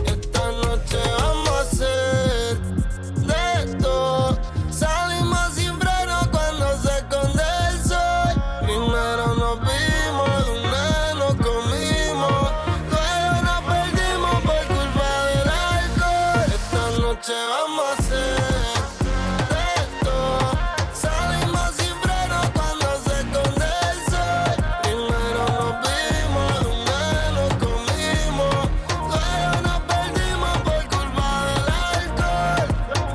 Esta noche vamos a hacer de todo. Salimos sin freno cuando se esconde el sol. Primero nos vimos, de una nos comimos. Luego nos perdimos por culpa del alcohol. Esta noche vamos a hacer de todo. Salimos sin freno cuando se esconde el sol. Primero nos vimos, de una nos comimos. Luego nos perdimos por culpa del alcohol.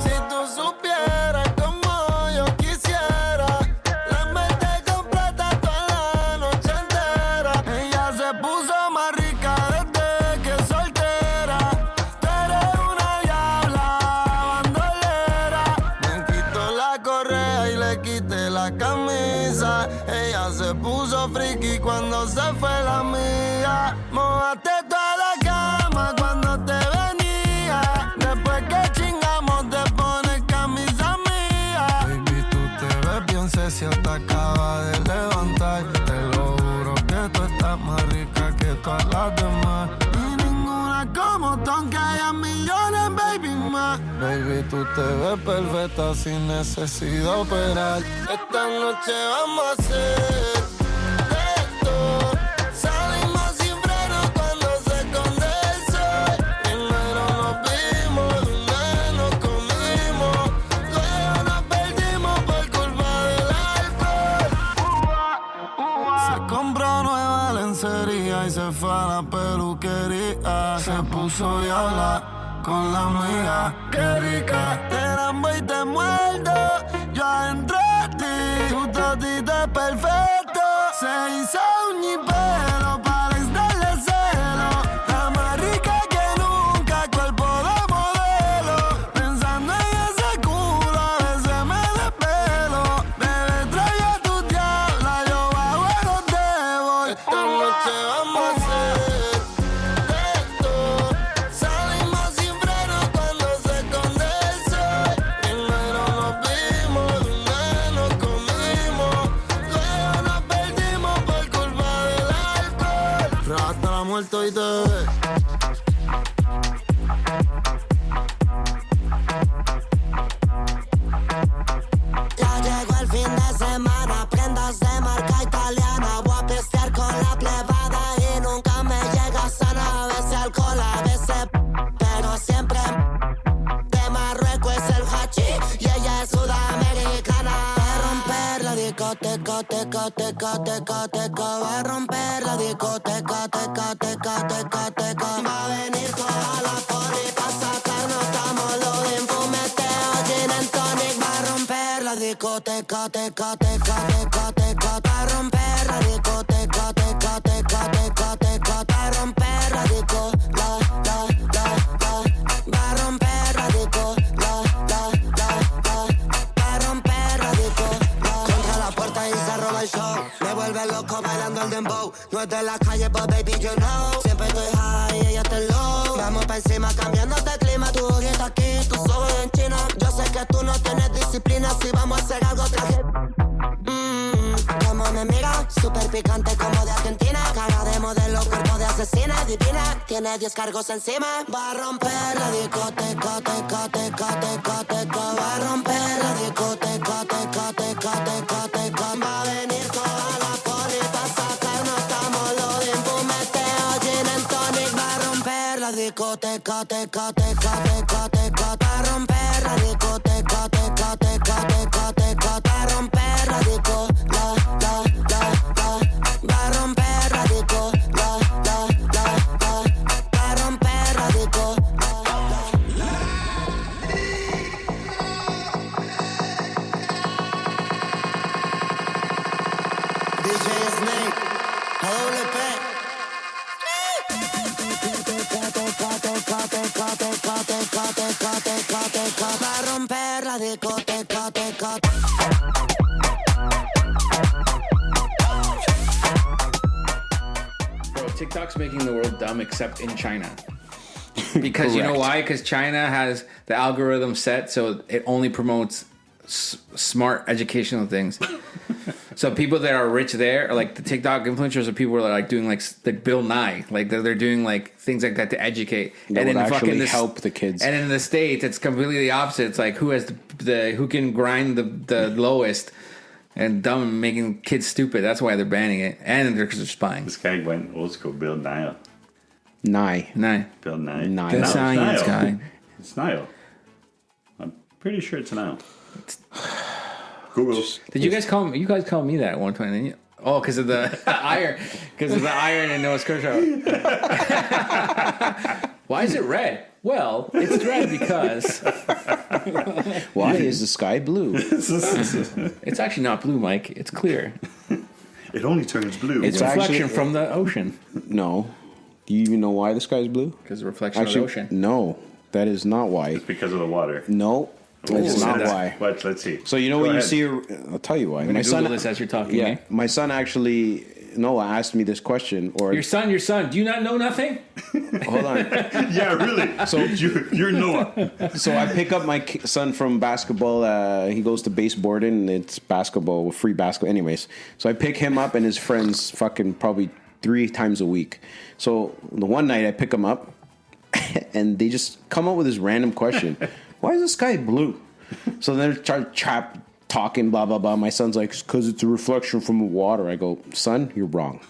Si tú supieras como yo quisiera lamberte completa toda la noche entera. Ella se puso más rica desde que es soltera. Tú eres una diabla bandolera. Me quitó la correa y le quité la camisa. Ella se puso friki cuando se fue la mía. Mojaste toda la cama cuando te venía. Después que chingamos te pones camisa mía. Baby, tú te ves bien sexy, te acabas de levantar. Te lo juro que tú estás más rica que todas las demás. Y ninguna como tú, aunque haya millones, baby, más. Baby, tú te ves perfecta sin necesidad de operar. Esta noche vamos a hacer de todo. Salimos sin freno cuando se esconde el sol. Primero nos vimos, de una nos comimos. Luego nos perdimos por culpa del alcohol. Se compró nueva lencería y se fue a la peluquería. Se puso diabla con la amiga. Qué rica, te lambo y te muerdo. Yo adentro de ti, tu totito es perfecto. Se hizo un pelo para extraerle celo. Está más rica que nunca, cuerpo de modelo. Pensando en ese culo, a veces me despelo. Bebé, trae a tu diabla, yo bajo el hotel. Esta noche vamos a hacer de todo. Salimos sin freno cuando se esconde el sol. Primero nos vimos, de una nos comimos. Luego nos perdimos por culpa del alcohol. Hasta la muerte y te ve. Ya llegó el fin de semana, prendas de marca italiana. Voy a pistear con la plebada y nunca me llega sana. A veces alcohol, a veces pero siempre de Marruecos es el hachi y ella es sudamericana. Va a romper la discoteca, teca, teca, teca, teca. Va a romper la discoteca, teca, teca, teca, teca. Va a venir toda la porri, pasa discoteca, teca, teca, teca, teca, pa' romper la discoteca, teca, teca, teca, teca, pa' romper la disco, la, va a romper la disco, pa' romper la disco, contra la puerta y se roba el show, me vuelve loco bailando el dembow, no es de la calle, but baby you know, siempre estoy high y ella está low, vamos pa' encima cambiándote el clima, tú ahorita aquí, tus ojos en China, yo sé que tú no tienes disciplina, si vamos a hacer algo traje. Como me mira, súper picante como de Argentina, cara de modelo, cuerpo de asesina, divina, tiene 10 cargos encima, va a romper la discoteca, teca, teca, teca, teca, va a romper la discoteca, teca, teca, teca, teca, va a venir toda la poli pa' sacarnos, estamos los de impumeteo, gin and tonic, va a romper la discoteca, teca, teca, teca, teca, va a romper la discoteca, teca, teca, teca, teca, va a romper la disco, va a romper la disco, va a romper la disco. DJ Snake, AWP. Va a romper la discoteca, teca. Bro, TikTok's making the world dumb except in China. Because you know why? Because China has the algorithm set so it only promotes smart educational things. So people that are rich there, are like the TikTok influencers, are people who are like doing like Bill Nye, like they're doing like things like that to educate That and would then actually help the kids. And in the States, it's completely the opposite. It's like who has who can grind the lowest. And dumb, making kids stupid. That's why they're banning it. And because they're spying. This guy went old school. Bill Nye. Nye. Bill Nye. Nye. The science guy. It's Nile. I'm pretty sure it's Nile. Google. Did you guys call me? You guys called me that at one point, didn't you? Oh, because of the iron. Because of the iron in Nova Scotia. Why is it red? Well, it's red because... Why is the sky blue? It's actually not blue, Mike. It's clear. It only turns blue. It's reflection from the ocean. No. Do you even know why the sky is blue? Because the reflection of the ocean. No, that is not why. It's because of the water. No, that's not why. But let's see. So you know when you see... I'll tell you why. I'm going to Google this as you're talking. Yeah, my son actually... Noah asked me this question, or your son. Do you not know nothing? Hold on. Yeah, really. So you're Noah. So I pick up my son from basketball. He goes to baseboarding, and it's basketball, free basketball. Anyways, so I pick him up and his friends fucking probably 3 times a week. So the one night I pick him up, and they just come up with this random question: why is the sky blue? So then they're talking, blah, blah, blah. My son's like, because it's a reflection from the water. I go, son, you're wrong.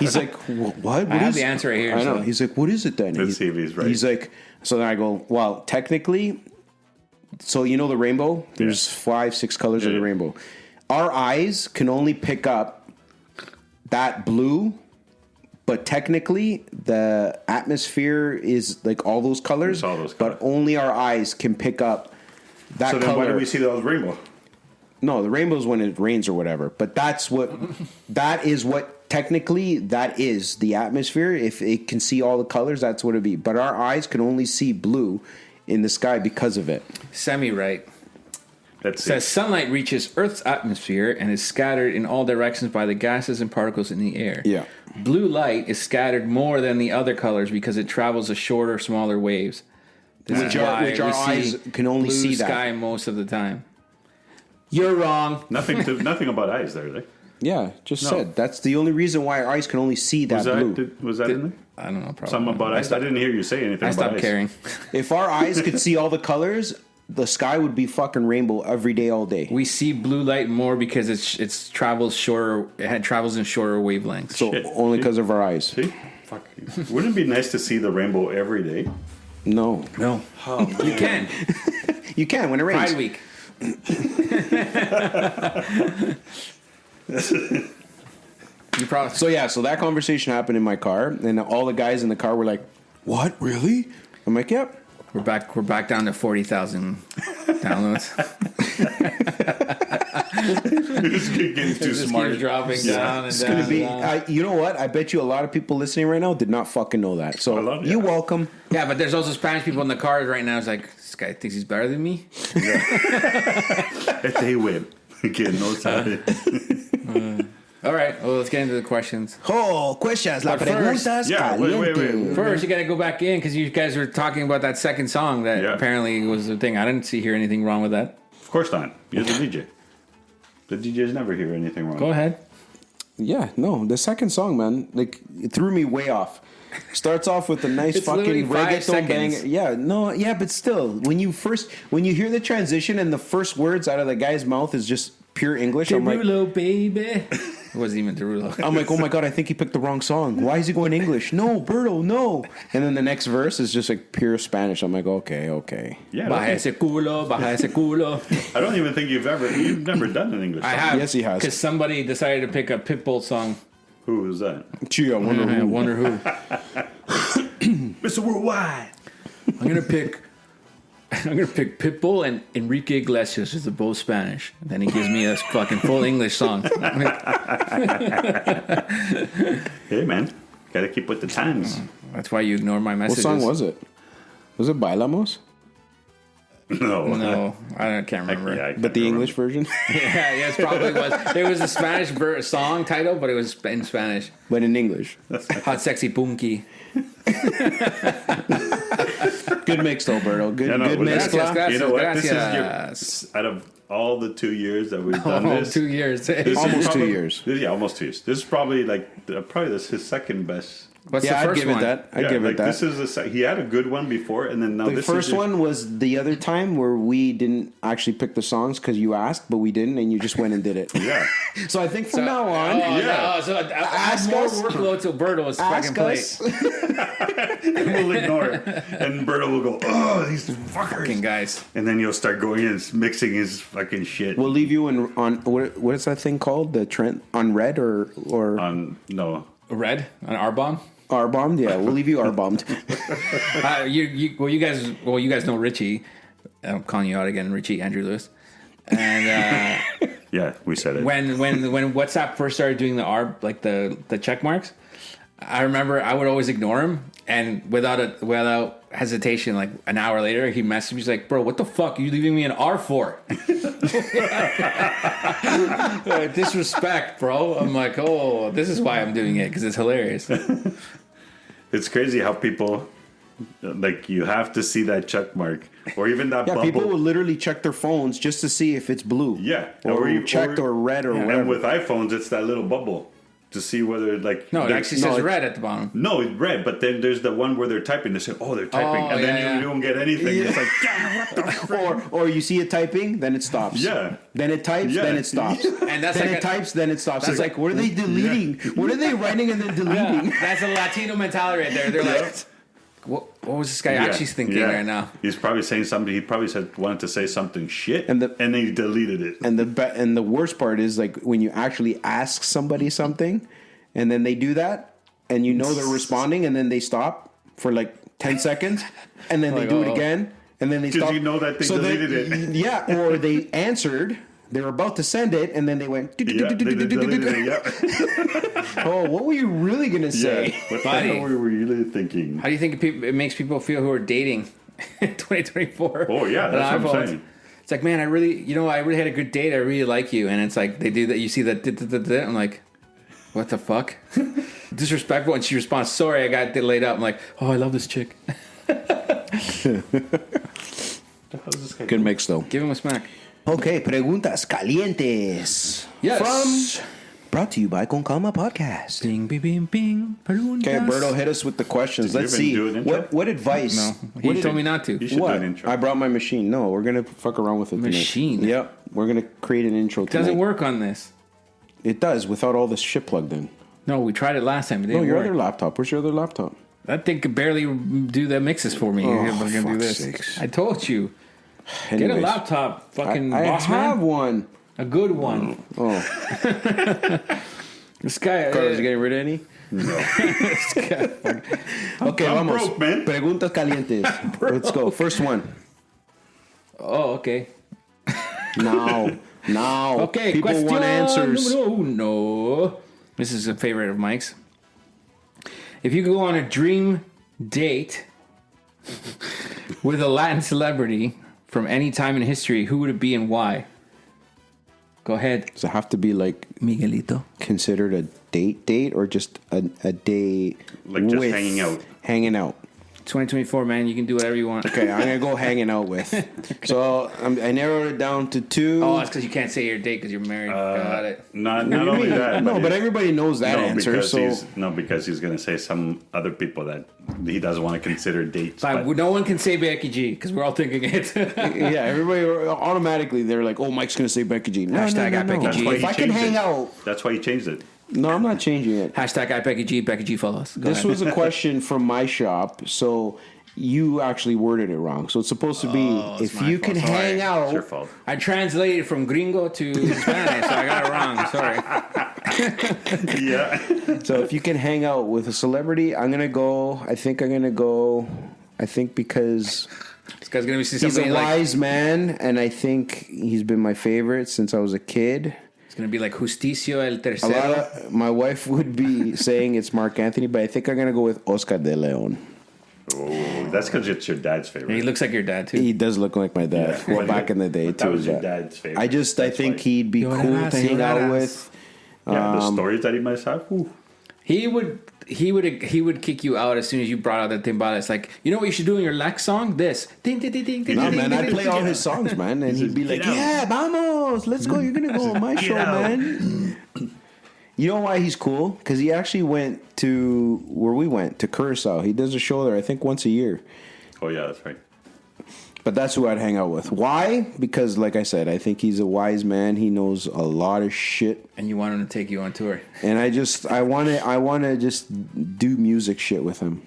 He's like, what? I have the answer right here. I know. So. He's like, what is it then? Let's see if he's right. He's like, so then I go, well, technically, so you know the rainbow? There's 5-6 colors of the rainbow. Our eyes can only pick up that blue, but technically the atmosphere is like all those colors, but only our eyes can pick up that color. So then why do we see those rainbow? No, the rainbow's when it rains or whatever. But that is what technically that is the atmosphere. If it can see all the colors, that's what it'd be. But our eyes can only see blue in the sky because of it. Semi-right. It says sunlight reaches Earth's atmosphere and is scattered in all directions by the gases and particles in the air. Yeah. Blue light is scattered more than the other colors because it travels a shorter, smaller waves. Which our eyes can only see that. Blue sky most of the time. You're wrong. Nothing about eyes there, right? Yeah, said. That's the only reason why our eyes can only see that blue. Was that in there? I don't know. Probably. Something about eyes. I didn't hear you say anything about eyes. I stopped caring. If our eyes could see all the colors, the sky would be fucking rainbow every day, all day. We see blue light more because it travels shorter. It travels in shorter wavelengths. So only because of our eyes. See? Fuck. Wouldn't it be nice to see the rainbow every day? No. Oh, you can. You can when it rains. Pride Week. So that conversation happened in my car, and all the guys in the car were like, "What? Really?" I'm like, "Yep." We're back down to 40,000 downloads. It's getting too smart. Dropping down and It's down. gonna be. You know what? I bet you a lot of people listening right now did not fucking know that. So you're welcome. Yeah, but there's also Spanish people in the cars right now. It's like, this guy thinks he's better than me. They win. Que no sabe. All right, well, let's get into the questions. Oh, questions. La But first- preguntas Yeah, wait. caliente. First, you got to go back in because you guys were talking about that second song that apparently was the thing. I didn't hear anything wrong with that. Of course not. You're the DJ. The DJs never hear anything wrong. Go ahead. Yeah, no, the second song, man, like it threw me way off. Starts off with a nice It's literally fucking 5 reggaeton seconds. banger. Yeah, no, yeah, but still, when you hear the transition and the first words out of the guy's mouth is just pure English, I'm like, Derulo, baby. It wasn't even Derulo. I'm like, oh my god, I think he picked the wrong song. Why is he going English? No, Berto, no. And then the next verse is just like pure Spanish. I'm like, okay. Yeah, Baja ese culo, baja ese culo. I don't even think you've never done an English song. I have. Yes, he has. Because somebody decided to pick a Pitbull song. Who is that? Gee, I wonder I who. wonder who. Mr. Worldwide. I'm gonna pick Pitbull and Enrique Iglesias, because they're both Spanish. And then he gives me a fucking full English song. Hey, man. Gotta keep with the times. That's why you ignore my What messages. song was it? Was it Bailamos? No. I can't remember. I can't But the remember. English version? Yeah, it probably was. It was a Spanish song title, but it was in Spanish. But in English. Hot, sexy, punky. Good mix, though, Berto. Good, Yeah, no, good well, mix. gracias. You know what? Gracias. This is out of all the 2 years that we've done Oh, this. 2 years. this is Almost 2 probably- years. Yeah, almost 2 years. This is probably his second best. What's Yeah, the I'd first give one? it that. I'd Yeah, give like it that. this is he had a good one before, and then now The this first is your- one was the other time where we didn't actually pick the songs because you asked, but we didn't, and you just went and did it. Yeah. So I think from now on, No, so add more workload to Berto's fucking ask plate. us. And we'll ignore it, and Berto will go, "Oh, these fuckers!" Fucking guys. And then you'll start going and mixing his fucking shit. We'll leave you on what is that thing called? The trend on red or No. Red? An R-bomb? R-bombed? Yeah, we'll leave you R-bombed. You guys know Richie. I'm calling you out again, Richie Andrew Lewis. And Yeah, we said it. when WhatsApp first started doing the the check marks, I remember I would always ignore him, and without hesitation, like an hour later, he messaged me. He's like, "Bro, what the fuck are you leaving me an R for?" Disrespect, bro. I'm like, oh, this is why I'm doing it, because it's hilarious. It's crazy how people, like, you have to see that check mark or even that Yeah, bubble. people will literally check their phones just to see if it's blue. Yeah, or checked or red or whatever. And with iPhones, it's that little bubble to see whether like No, it actually says red at the bottom. No, it's red, but then there's the one where they're typing. They say, "Oh, they're typing," Oh, and then yeah, you don't get anything. Yeah. It's like, "Yeah, what the frick?" or you see it typing, then it stops. Yeah. Then it types, Yeah. then it stops. And that's then like it types, then it stops. It's like, what are they deleting? Yeah. What are they writing and then deleting? Yeah, that's a Latino mentality right there. They're like, what was this guy actually thinking right now? He's probably saying something. He probably wanted to say something shit, And and then he deleted it. And the worst part is like when you actually ask somebody something, and then they do that, and you know they're responding, and then they stop for like 10 seconds, and then they do it again, and then they stop. Because you know that they deleted it. Yeah, or they answered. They were about to send it, and then they went. Yeah, they deleted it. Yeah. Oh, what were you really gonna say? Yeah. What the hell were we really thinking? How do you think it makes people feel who are dating in 2024? Oh yeah, that's what I'm saying. It's like, man, I really had a good date. I really like you, and it's like they do that. You see that? I'm like, what the fuck? Disrespectful. And she responds, "Sorry, I got laid up." I'm like, oh, I love this chick. Good mix though. Give him a smack. Okay, preguntas calientes. Yes. Brought to you by Con Calma Podcast. Bing, bing, bing, bing. Okay, Berto, hit us with the questions. Let's see. What advice? No, he told me not to. You should do What? an intro. I brought my machine. No, we're gonna fuck around with it. Machine? Tonight. Yep, we're gonna create an intro. It doesn't tonight. work on this. It does without all this shit plugged in. No, we tried it last time. It No, didn't your work. other laptop. Where's your other laptop? That thing could barely do the mixes for me. Oh, If I'm gonna do fuck's this. sakes. I told you. Get a Anyways, laptop, fucking I boss have man. one. A good one. Oh, This guy. Carlos, you getting rid of any? this guy Okay, I'm vamos. broke, man. Preguntas calientes. Let's go. First one. oh, okay. Now. Okay, People question want answers. número uno. This is a favorite of Mike's. If you could go on a dream date with a Latin celebrity from any time in history, who would it be and why? Go ahead. Does it have to be like Miguelito? Considered a date or just a day Like just with hanging out. Hanging out. 2024, man. You can do whatever you want. Okay, I'm gonna go hanging out with. Okay. So I narrowed it down to 2. Oh, that's because you can't say your date because you're married. Got it. Not only that. No, but everybody knows that answer. Because he's going to say some other people that he doesn't want to consider dates. But no one can say Becky G because we're all thinking it. Yeah, everybody automatically they're like, "Oh, Mike's gonna say Becky G." Hashtag at Becky G. If I can hang out, that's why he changed it. No, I'm not changing it. Hashtag at Becky G. Becky G follows. This was a question from my shop, so you actually worded it wrong. So it's supposed to be if you can hang out. It's your fault. I translated from gringo to Spanish, so I got it wrong. Sorry. Yeah. So if you can hang out with a celebrity, I think because this guy's gonna be he's a wise man, and I think he's been my favorite since I was a kid. It's gonna be like Justicio el Tercero. My wife would be saying it's Mark Anthony, but I think I'm gonna go with Oscar de Leon. Oh, that's because it's your dad's favorite. He looks like your dad too. He does look like my dad. Yeah. Well, back in the day That too. was your dad's favorite. I think he'd be cool to hang out with. Yeah, the stories that he must have. Ooh. He would kick you out as soon as you brought out the timbales. Like, you know what you should do in your Lex song? This. Ding, ding, ding, ding, ding, No, ding, man, ding, I'd ding, play ding. all his songs, man, and he'd be like, "Yeah, vamos, let's go. You're gonna go on my show, man." You know why he's cool? Because he actually went to where we went, to Curacao. He does a show there, I think, once a year. Oh yeah, that's right. But that's who I'd hang out with. Why? Because, like I said, I think he's a wise man. He knows a lot of shit. And you want him to take you on tour. And I want to just do music shit with him.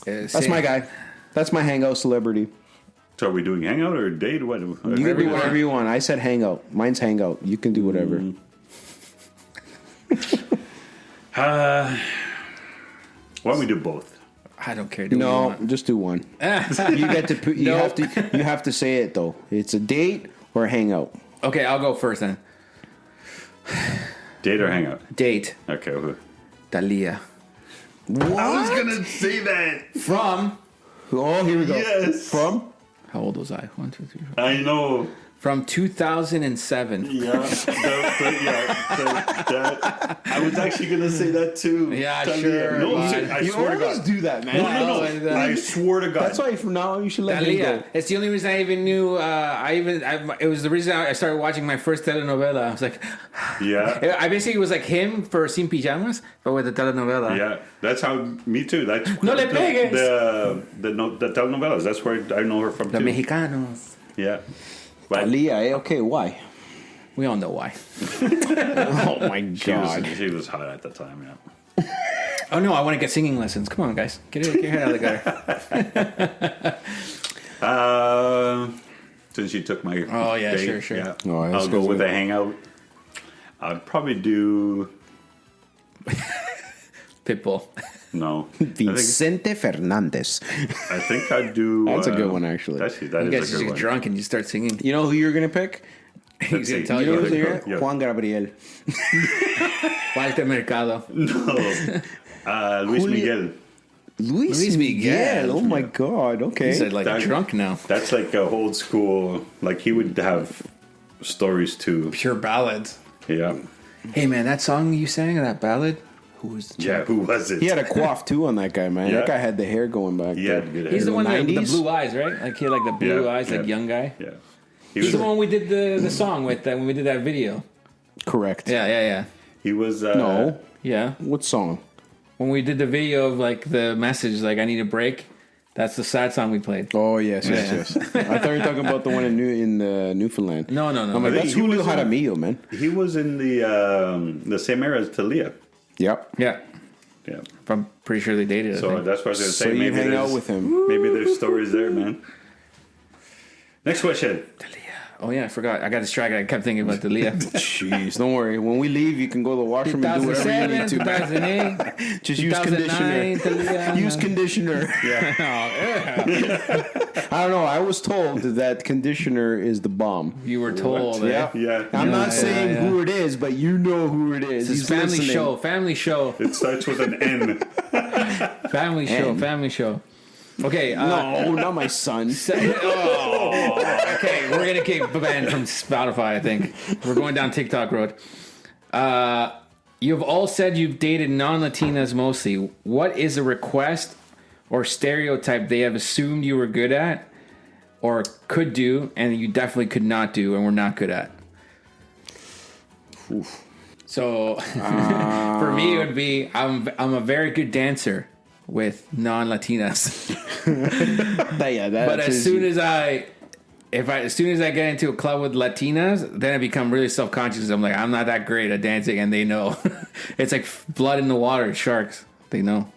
That's my guy. That's my hangout celebrity. So are we doing hangout or date? What? You can do whatever you want. I said hangout. Mine's hangout. You can do whatever. Why don't we do both? I don't care. Just do one. You get to. You have to say it though. It's a date or a hangout. Okay, I'll go first then. Date or hangout? Date. Okay. Dalia. What? I was gonna say that. From. Oh, here we go. Yes. From. How old was I? 1, 2, 3, 4. I know. From 2007. Yeah. I was actually going to say that too. Yeah, Dalia. sure. No, I You swear to always God. do that, man. No. I swear to God. That's why from now on you should let me go. Dalia. It's the only reason I even knew. It was the reason I started watching my first telenovela. I was like, yeah. I basically was like him for Sin Pijamas, but with the telenovela. Yeah, that's how. Me too. That's No le pegues. The telenovelas. That's where I know her from The too. Mexicanos. Yeah. But Aaliyah, okay, why? We all know why. Oh my God. She was hot at the time. Yeah. Oh no, I want to get singing lessons. Come on, guys, get your head out of the gutter. Since you took my. Oh yeah, date, sure. Yeah. Oh, I'll go with a hangout. I'd probably do. Pitbull. No. Vicente Fernandez. I think I'd do. That's a good one, actually. That You is guys a just good get one. drunk and you start singing. You know who you're gonna pick? He's gonna see. tell You know you. who's here? Yeah. Juan Gabriel. Walter Mercado. No. Luis Miguel. Luis Miguel. Oh my God. Okay. He's like drunk now. That's like a old school. Like he would have stories too. Pure ballads. Yeah. Hey man, that song you sang, that ballad. Who was the Yeah. Who was it? He had a coif too on that guy, man. Yeah. That guy had the hair going back. He had good He's hair. the one with the 90s? blue eyes, right? Like he had like the blue eyes, like young guy. Yeah. He's the one we did the song with when we did that video. Correct. Yeah. He was. No. Yeah. What song? When we did the video of like the message, like I need a break. That's the sad song we played. Oh yes. I thought you were talking about the one in Newfoundland. No. I'm like, that's Julio Jaramillo, man. He was in the same era as Talia. Yep. Yeah. Yeah. I'm pretty sure they dated. So that's what I was going to say. So you hang out there's- with him. Maybe there's stories there, man. Next question. Oh yeah, I forgot. I got distracted. I kept thinking about the Leah. Jeez, don't worry. When we leave, you can go to the washroom and do whatever you need to. 2008, just use conditioner. Use conditioner. Yeah. I don't know. I was told that conditioner is the bomb. You were told. Yeah. I'm not saying who it is, but you know who it is. It's family show. Family show. It starts with an N. Family show. Family show. Okay. No, not my son. Okay, we're gonna get banned from Spotify. I think we're going down TikTok road. You've all said you've dated non-Latinas mostly. What is a request or stereotype they have assumed you were good at or could do, and you definitely could not do and were not good at? Oof. So for me, it would be I'm a very good dancer with non-Latinas. But as soon as I get into a club with Latinas, then I become really self-conscious. I'm like, I'm not that great at dancing, and they know. It's like blood in the water, sharks. They know.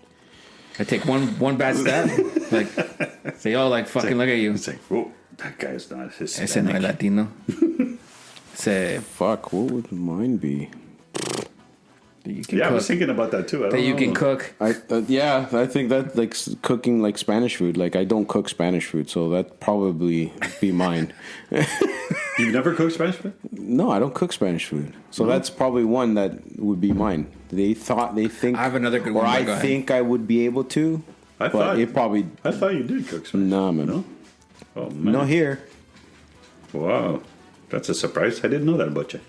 I take one bad step, like they all like fucking look at you. It's like, whoa, that guy's not Hispanic. Ese no es Latino. Fuck, what would mine be? I was thinking about that too. That you can cook. I think that like cooking like Spanish food. Like I don't cook Spanish food, so that probably be mine. You've never cooked Spanish food? No, I don't cook Spanish food. So that's probably one that would be mine. They think I have another good or one. I think I would be able to. I thought you did cook Spanish. Nah, man. No? Oh man. No here. Wow. That's a surprise. I didn't know that about you.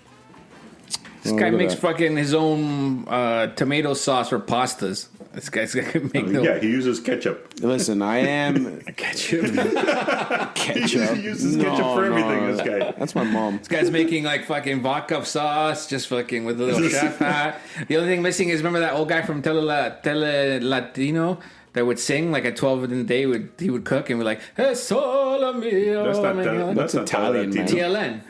This guy makes fucking his own tomato sauce for pastas. This guy's gonna make yeah, he uses ketchup. Listen, I am ketchup. He uses ketchup for everything. This guy. That's my mom. This guy's making like fucking vodka sauce, just fucking with a little chef hat. The only thing missing is remember that old guy from Tele Latino that would sing like at 12 in the day. He would cook and be like, "Hey, solo mio." That's Italian, man. TLN.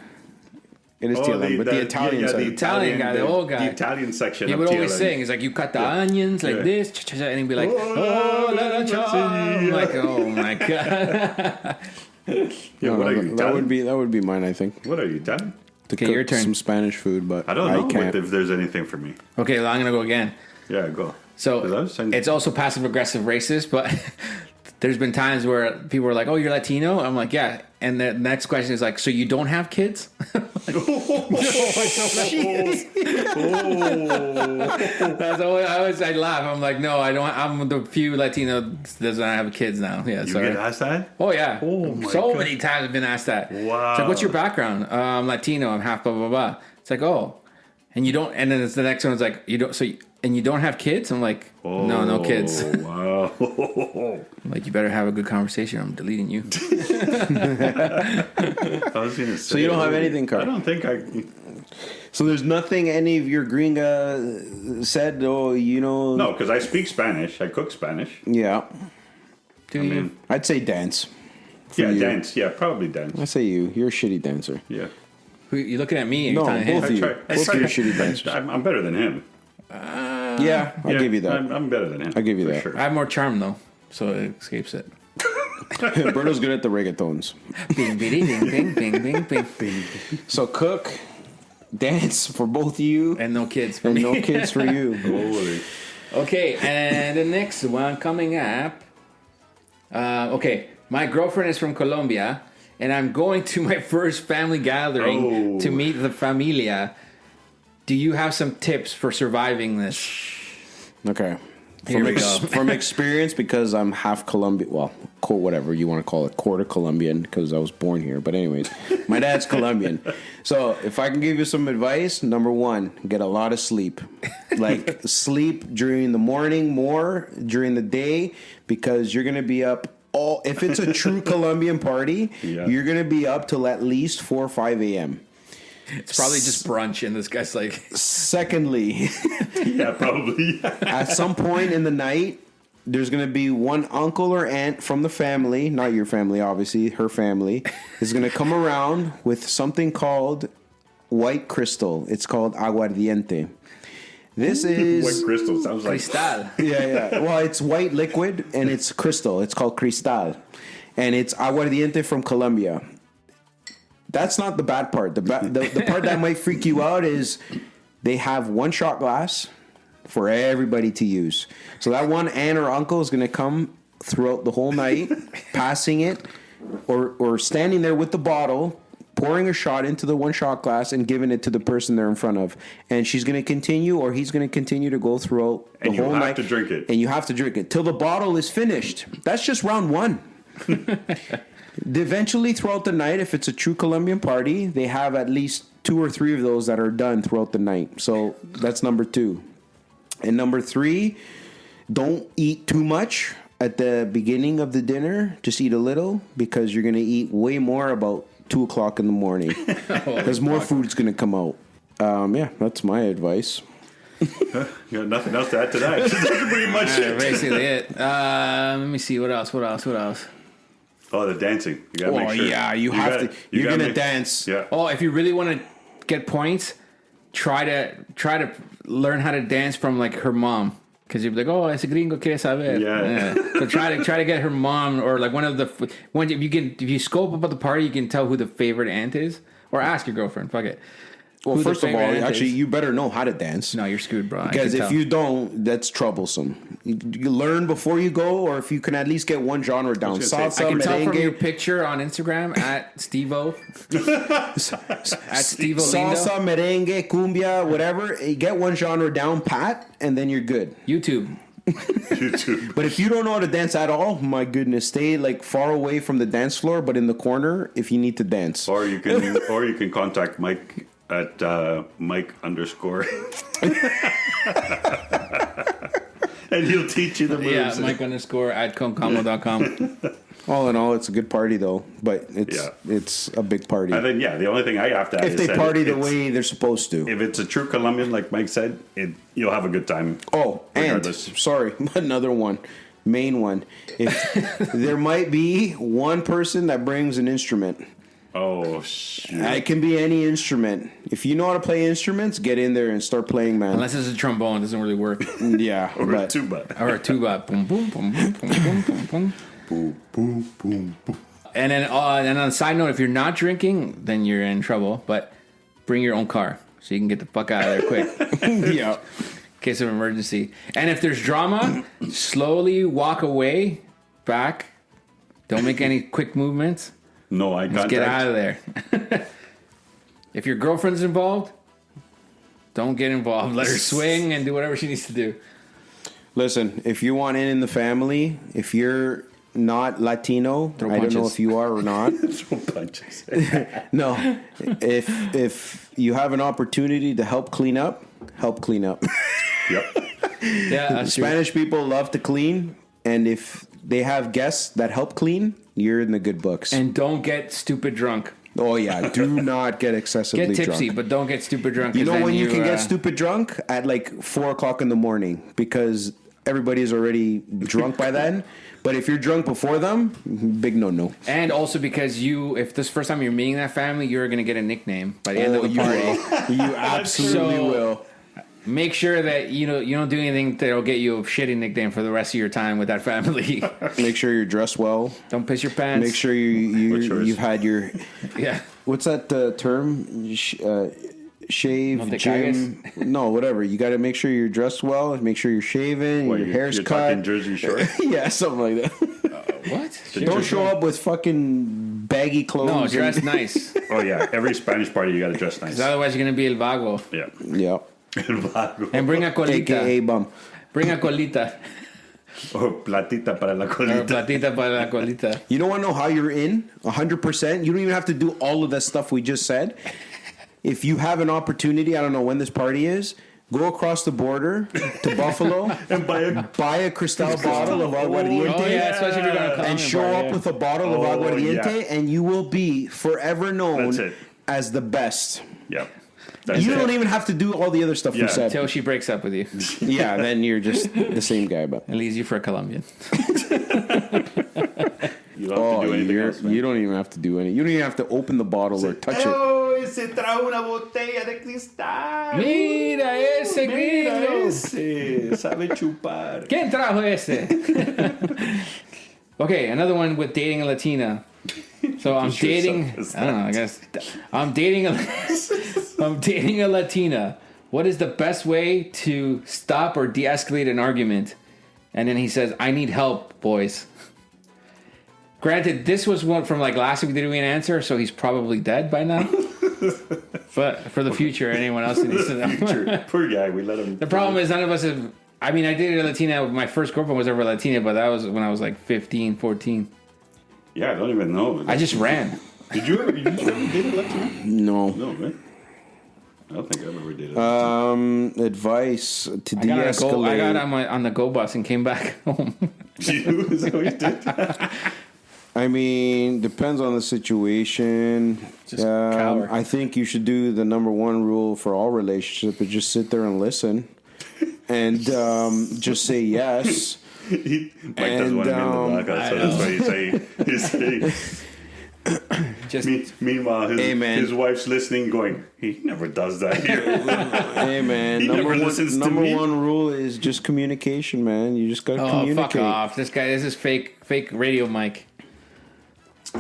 It is TLN, but the Italian side. The Italian guy, the old guy. The Italian section. He would always sing. He's like, you cut the onions like this, and he'd be like, oh, la la I'm like, oh my god. That would be mine, I think. What are you, Italian? Okay, your turn. Some Spanish food, but I don't know if there's anything for me. Okay, well, I'm gonna go again. Yeah, go. So it's also passive aggressive racist, but there's been times where people are like, "Oh, you're Latino." I'm like, "Yeah." And the next question is like, "So you don't have kids?" That's always I laugh. I'm like, "No, I don't. I'm the few Latino that doesn't have kids now." Yeah, you get asked that? Oh yeah. Oh my so God. many times I've been asked that. Wow. It's like, "What's your background?" I'm Latino. I'm half blah blah blah. It's like, "Oh." And you don't, and then it's the next one is like, you don't, and you don't have kids? I'm like, no kids. Wow. I'm like, you better have a good conversation. I'm deleting you. I was gonna say, so you don't have anything, Carl? I don't think I. So there's nothing any of your gringa said, No, because I speak Spanish. I cook Spanish. Yeah. I'd say dance. Yeah, dance. Yeah, probably dance. I say you. You're a shitty dancer. Yeah. You're looking at me. No, both of you. Both of you are shitty dancers. I'm better than him. I'll give you that. I'm better than him. I'll give you that. Sure. I have more charm though, so it escapes it. Berto's good at the reggaetons. Bing, bing, bing, bing, bing, bing, bing. So cook, dance for both of you, and no kids for me. No kids for you. Holy. Okay, and the next one coming up. Okay, my girlfriend is from Colombia, and I'm going to my first family gathering to meet the familia. Do you have some tips for surviving this? Okay. Here we go. From experience, because I'm half Colombian, well, whatever you want to call it, quarter Colombian, because I was born here. But anyways, my dad's Colombian. So if I can give you some advice, number one, get a lot of sleep. Like sleep during the morning, more during the day, because you're going to be up if it's a true Colombian party, you're going to be up till at least 4 or 5 a.m. It's probably just brunch, and this guy's like... Secondly... yeah, probably. At some point in the night, there's going to be one uncle or aunt from the family, not your family, obviously, her family, is going to come around with something called white crystal. It's called aguardiente. This is... White crystal sounds like... Cristal. Yeah. Well, it's white liquid, and it's crystal. It's called cristal. And it's aguardiente from Colombia. That's not the bad part. The part that might freak you out is they have one shot glass for everybody to use. So that one aunt or uncle is going to come throughout the whole night, passing it, or standing there with the bottle, pouring a shot into the one shot glass and giving it to the person they're in front of. And she's going to continue, or he's going to continue to go throughout the whole night. And you have to drink it. And you have to drink it till the bottle is finished. That's just round one. Eventually, throughout the night, if it's a true Colombian party, they have at least 2 or 3 of those that are done throughout the night. So that's number 2. And number 3, don't eat too much at the beginning of the dinner. Just eat a little, because you're going to eat way more about 2 o'clock in the morning, because more food's going to come out. Yeah, that's my advice. You got nothing else to add to that. That's pretty much it. Basically it. Let me see. What else? Oh, the dancing. You gotta make sure. Yeah, you're going to dance. Yeah. Oh, if you really want to get points, try to learn how to dance from like her mom. Because you'd be like, oh, ese gringo quiere saber. Yeah. So try to get her mom, or like if you scope up at the party, you can tell who the favorite aunt is, or ask your girlfriend. Fuck it. Well, first of all, actually, you better know how to dance. No, you're screwed, bro. Because if you don't, that's troublesome. You learn before you go, or if you can at least get one genre down. Salsa, I can tell from merengue. your picture on Instagram at Stevo. At Stevo Salsa, merengue, cumbia, whatever. You get one genre down pat, and then you're good. YouTube. But if you don't know how to dance at all, my goodness, stay like far away from the dance floor, but in the corner if you need to dance. Or you can contact Mike at Mike_. And he'll teach you the moves. Yeah, Mike _ at concalma.com. All in all, it's a good party though, but it's a big party. And then the only thing I have to add if they party the way they're supposed to. If it's a true Colombian, like Mike said, you'll have a good time. Oh, regardless. And sorry, another one, main one. If there might be one person that brings an instrument. Oh, shit. It can be any instrument. If you know how to play instruments, get in there and start playing, man. Unless it's a trombone, it doesn't really work. Yeah. Or a tuba. Boom, boom, boom, boom, boom, boom, boom, boom. Boom, boom, boom, boom. And then on a side note, if you're not drinking, then you're in trouble. But bring your own car so you can get the fuck out of there quick. Yeah. In case of emergency. And if there's drama, slowly walk away, back. Don't make any quick movements. No eye contact. Just get out of there. If your girlfriend's involved, don't get involved. Let her swing and do whatever she needs to do. Listen, if you want in the family, if you're not Latino, I don't know if you are or not. Throw punches. No. If you have an opportunity to help clean up, help clean up. Yep. Yeah, Spanish people love to clean, and if they have guests that help clean, you're in the good books. And don't get stupid drunk. Oh, yeah. Do not get excessively drunk. Get tipsy, but don't get stupid drunk. You know when you can get stupid drunk? At like 4 o'clock in the morning, because everybody's already drunk by then. But if you're drunk before them, big no-no. And also because if this first time you're meeting that family, you're going to get a nickname by the end of the party. You absolutely will. Make sure that you don't do anything that'll get you a shitty nickname for the rest of your time with that family. Make sure you're dressed well. Don't piss your pants. Make sure you've had your What's that term? Shave, gym. No, whatever. You got to make sure you're dressed well. Make sure you're shaven. Your hair's cut. Talking Jersey Shore. Yeah, something like that. What? Don't show up with fucking baggy clothes. No, dress nice. Oh yeah, every Spanish party you got to dress nice. Because otherwise you're gonna be el vago. Yeah. Yeah. And bring a colita. AKA bum. Bring a colita. Or platita para la colita. Or platita para la colita. You don't want to know how you're in 100%. You don't even have to do all of that stuff we just said. If you have an opportunity, I don't know when this party is, go across the border to Buffalo and buy a Cristal bottle of aguardiente. Oh, yeah, especially if you're going to and show up with a bottle of aguardiente, and you will be forever known as the best. Yep. You don't even have to do all the other stuff we said. Until she breaks up with you. Yeah, then you're just the same guy. But and leaves you for a Colombian. You don't have to do anything else, man. You don't even have to do anything. You don't even have to open the bottle or touch it. Oh, se trajo una botella de cristal. Mira ese gringo. Ese sabe chupar. ¿Quién trajo ese? Okay, another one with dating a Latina. So I'm dating. I don't know. I guess I'm dating a Latina. What is the best way to stop or de-escalate an argument? And then he says, "I need help, boys." Granted, this was one from like last week. Did we answer? So he's probably dead by now. But for the future, anyone else needs to know. Poor guy. We let him. The problem is none of us have. I mean, I dated a Latina. My first girlfriend was ever Latina, but that was when I was like 15, 14. Yeah, I don't even know. I just ran. Did you ever date a Latina? No. No, right? I don't think I've ever dated a Latina. Advice to de-escalate. I got on the go bus and came back home. Is that what you did? I mean, depends on the situation. Just cower. I think you should do the number one rule for all relationships, but just sit there and listen. And just say yes. Mike doesn't want to be in the blackout, so that's why he's saying. Meanwhile, his wife's listening, going, "He never does that here." Hey man, he never listens to me. Number one rule is just communication, man. You just gotta communicate. Fuck off! This is fake radio Mike.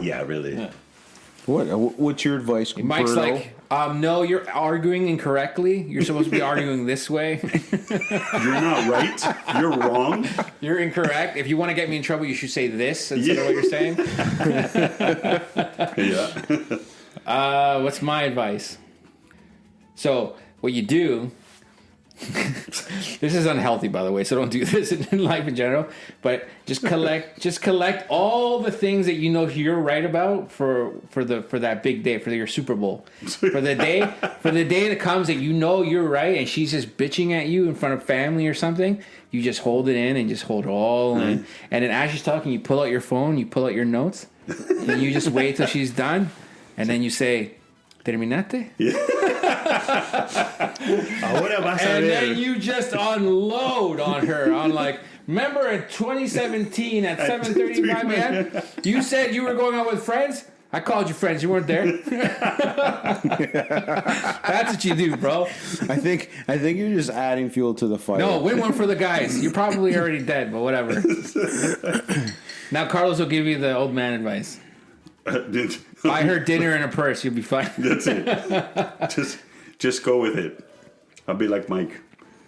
Yeah, really. Yeah. What's your advice, Mike's Berto? like, no, you're arguing incorrectly. You're supposed to be arguing this way. You're not right. You're wrong. You're incorrect. If you want to get me in trouble, you should say this instead of what you're saying. Yeah. What's my advice? So, what you do... This is unhealthy, by the way, so don't do this in life in general. But just collect all the things that you know you're right about for that big day, for your Super Bowl, for the day that comes that you know you're right, and she's just bitching at you in front of family or something. You just hold it in and just hold it all in, and then as she's talking, you pull out your phone, you pull out your notes, and you just wait till she's done, and then you say, "Terminaste?" Yeah. And then you just unload on her on like, remember in 2017 at 7:35 a.m. you said you were going out with friends? I called you friends. You weren't there. That's what you do, bro. I think you're just adding fuel to the fire. No, win one for the guys. You're probably already dead, but whatever. Now Carlos will give you the old man advice. Buy her dinner and a purse. You'll be fine. That's it. Just go with it. I'll be like Mike.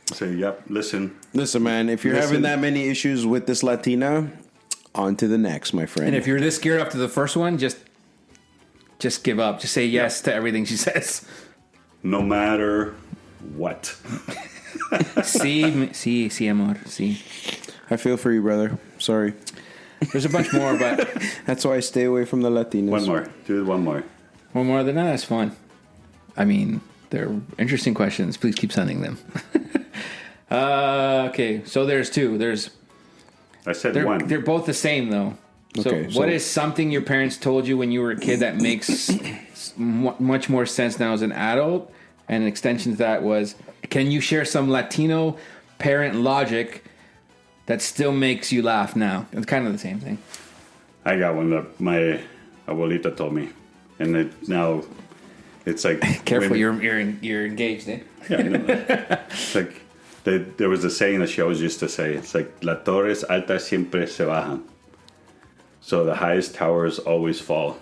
Say, yep, listen, man, if you're having that many issues with this Latina, on to the next, my friend. And if you're this scared after the first one, just give up. Just say yes to everything she says. No matter what. Sí, amor, sí. I feel for you, brother. Sorry. There's a bunch more, but... That's why I stay away from the Latinos. One more. Do one more. One more than that? That's fun. I mean... They're interesting questions. Please keep sending them. Okay, so there's two. I said one. They're both the same, though. So what is something your parents told you when you were a kid that makes much more sense now as an adult? And an extension to that was, can you share some Latino parent logic that still makes you laugh now? It's kind of the same thing. I got one that my abuelita told me. And now... It's like careful, you're engaged, eh? Yeah, I know. It's like there was a saying that she always used to say. It's like las torres altas siempre se bajan. So the highest towers always fall.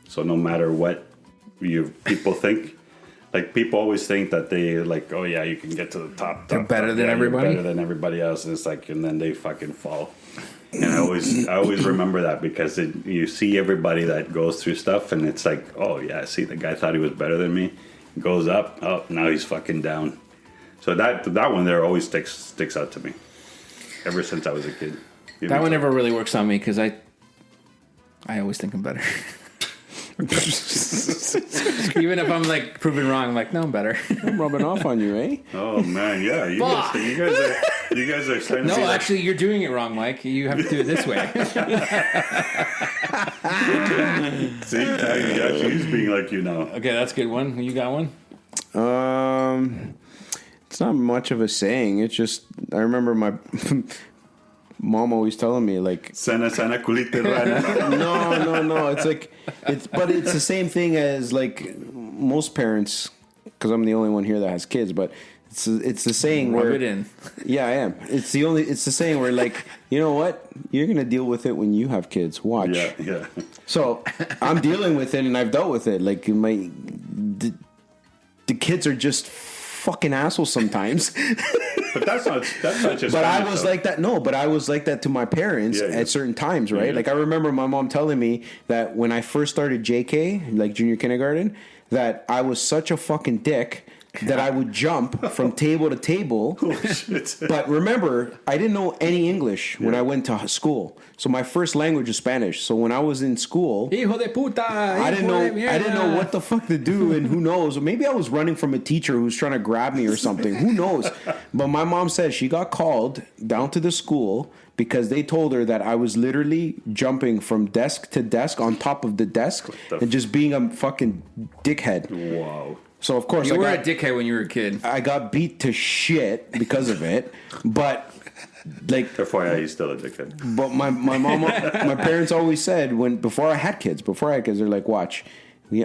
So no matter what people think, like people always think that they like, oh yeah, you can get to the top. They're better than everybody. Better than everybody else. And it's like, and then they fucking fall. And I always remember that because you see everybody that goes through stuff, and it's like, oh yeah, see, the guy thought he was better than me, goes up, oh now he's fucking down. So that one there always sticks out to me, ever since I was a kid. That one never really works on me because I always think I'm better. Even if I'm like proven wrong, I'm like, no, I'm better. I'm rubbing off on you, eh? Oh man, yeah. You guys are starting to no, actually, you're doing it wrong, Mike. You have to do it this way. See, actually, he's being like you now. Okay, that's a good one. You got one? It's not much of a saying. It's just I remember my mom always telling me like sana culite rana. No. It's like it's the same thing as like most parents, because I'm the only one here that has kids. But It's the saying Rub where it in. Yeah, I am. It's the saying where like, you know what? You're gonna deal with it when you have kids. Watch. Yeah. So I'm dealing with it, and I've dealt with it. Like the kids are just fucking assholes sometimes. But that's not just. But I was like that. No, but I was like that to my parents at certain times, right? Like I remember my mom telling me that when I first started JK, like junior kindergarten, that I was such a fucking dick that I would jump from table to table. Oh, shit. But remember, I didn't know any English when I went to school. So my first language is Spanish. So when I was in school, Hijo de puta, I didn't know what the fuck to do, and who knows? Maybe I was running from a teacher who was trying to grab me or something. Who knows? But my mom said she got called down to the school because they told her that I was literally jumping from desk to desk on top of the desk and just being a fucking dickhead. Wow. So of course you were a dickhead when you were a kid. I got beat to shit because of it, but like therefore, he's still a dickhead. But my mom, my parents always said before I had kids, they're like, watch,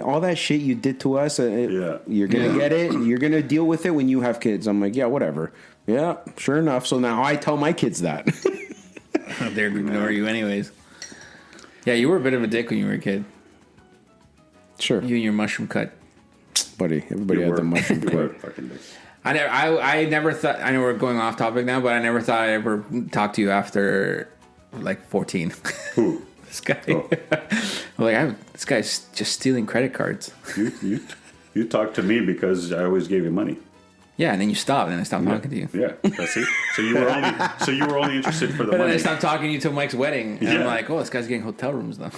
all that shit you did to us, you're gonna get it. You're gonna deal with it when you have kids. I'm like, yeah, whatever. Yeah, sure enough. So now I tell my kids that. They're gonna ignore you anyways. Yeah, you were a bit of a dick when you were a kid. Sure. You and your mushroom cut. Buddy, everybody had the mushroom cut. I never thought. I know we're going off topic now, but I never thought I'd ever talk to you after like 14. Who? This guy. Oh. This guy's just stealing credit cards. You talk to me because I always gave you money. Yeah, and then you stopped, and I stopped talking to you. Yeah, that's it. So you were only interested for the but money. Then I stopped talking to you till Mike's wedding, and I'm like, oh, this guy's getting hotel rooms though.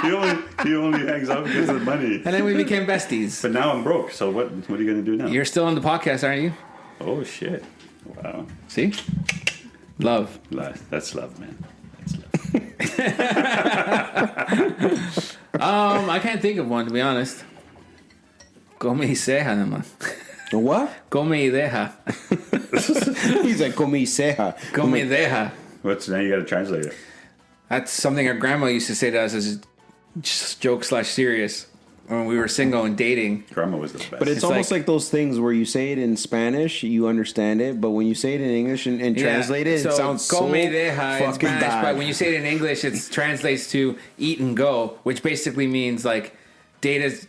Yeah, he only hangs out because of the money. And then we became besties. But now I'm broke. So what are you gonna do now? You're still on the podcast, aren't you? Oh shit! Wow. See, love. That's love, man. That's love. I can't think of one to be honest. Come y ceja, nomás. What? Come y deja. He's like, come y ceja. Come y deja. Now you got to translate it. That's something our grandma used to say to us as just joke / serious when we were single and dating. Grandma was the best. But it's almost like those things where you say it in Spanish, you understand it, but when you say it in English and translate it, it sounds so come y deja in fucking Spanish, bad. but when you say it in English, it translates to eat and go, which basically means like date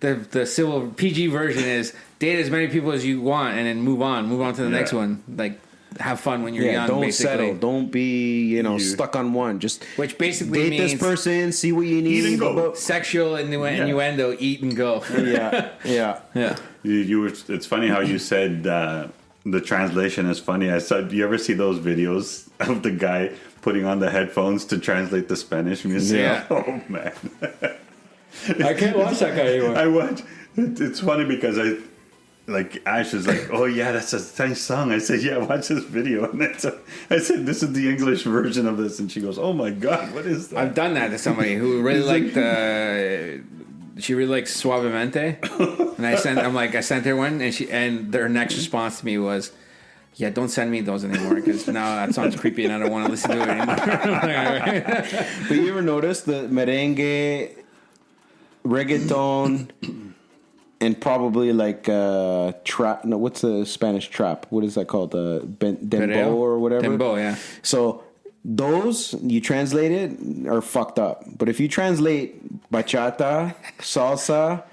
the civil PG version is date as many people as you want and then move on to the next one. Like have fun when you're young. Don't basically. settle. Don't be stuck on one. Just which basically date means this person, see what you need, eat and go. Sexual innuendo, eat and go. Yeah. It's funny how you said the translation is funny. I said, do you ever see those videos of the guy putting on the headphones to translate the Spanish music? Yeah. Oh man. I can't watch that guy anymore. I watch. It's funny because Ash is like, oh yeah, that's a nice song. I said, yeah, watch this video. And I said, this is the English version of this, and she goes, oh my god, what is that? I've done that to somebody who really liked she really likes Suavemente, and I sent her one, and their next response to me was, yeah, don't send me those anymore because now that sounds creepy and I don't want to listen to it anymore. But you ever notice the merengue, reggaeton, and probably like trap? No, what's the Spanish trap? What is that called? Dembow or whatever. Dembow, yeah. So those you translate it are fucked up. But if you translate bachata, salsa,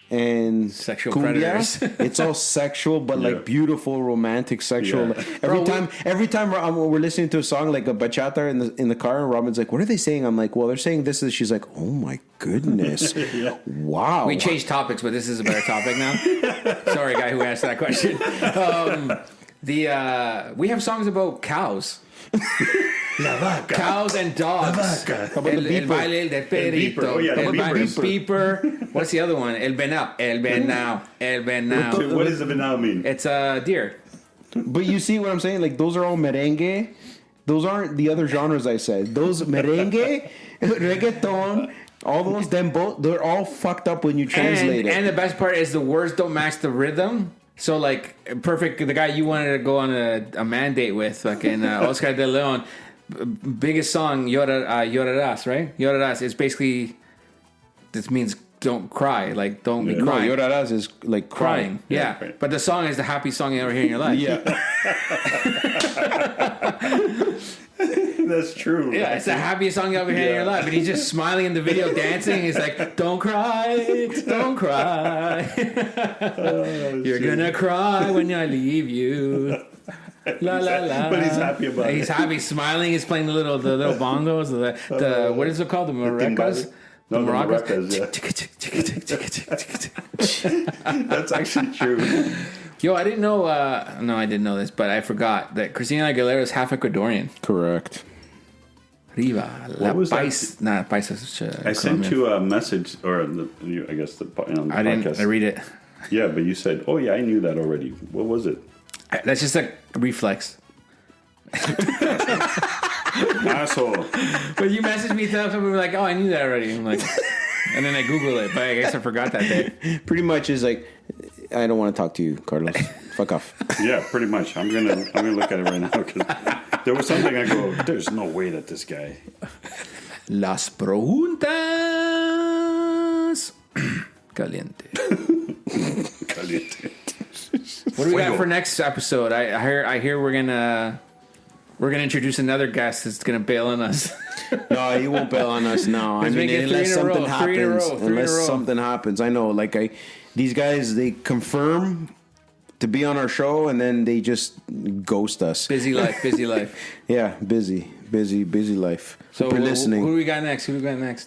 and sexual cumbia, predators, it's all sexual, but like beautiful, romantic, sexual. Yeah. Every time we're listening to a song like a bachata in the car, and Robin's like, "What are they saying?" I'm like, "Well, they're saying this." She's like, "Oh my goodness, wow." We changed topics, but this is a better topic now. Sorry, guy who asked that question. We have songs about cows. La vaca. Cows and dogs. La vaca. How about the beeper? El baile del perrito. Oh, yeah, El baile beeper. Beeper. What's the other one? El venao. El venao. El venao. What does the venao mean? It's a deer. But you see what I'm saying? Like those are all merengue. Those aren't the other genres I said. Those merengue, reggaeton, all those dembow, they're all fucked up when you translate it. And the best part is the words don't match the rhythm. So like perfect. The guy you wanted to go on a mandate with, fucking Oscar de Leon, biggest song Llorarás, right? Llorarás is basically, this means don't cry. Like, don't be No, crying. llorarás is like crying. Yeah. right. But the song is the happy song you ever hear in your life. Yeah. That's true. Yeah, it's the happiest song you ever hear in your life. And he's just smiling in the video, dancing. He's like, don't cry, don't cry. You're going to cry when I leave you. La la la. But he's happy about it. He's happy, smiling. He's playing the little bongos. The what is it called? The maracas. No, the maracas. Yeah. That's actually true. Yo, I didn't know. No, I didn't know this, but I forgot that Christina Aguilera is half Ecuadorian. Correct. Riva, What was that? Not paisa. I sent you a message, or I guess the I didn't. podcast. I read it. Yeah, but you said, "Oh yeah, I knew that already." What was it? That's just a reflex. Asshole. But you messaged me and we were like, "Oh, I knew that already." I'm like, and then I Googled it, but I guess I forgot that day. Pretty much is like, I don't want to talk to you, Carlos. Fuck off. Yeah, pretty much. I'm gonna look at it right now because there was something I go. There's no way that this guy. Las preguntas caliente. Caliente. What do we got for next episode? I hear we're gonna introduce another guest that's gonna bail on us. No, he won't bail on us. No, I mean, unless something happens. I know, like these guys, they confirm to be on our show and then they just ghost us. Busy life. Yeah, busy life. So for listening. Who do we got next?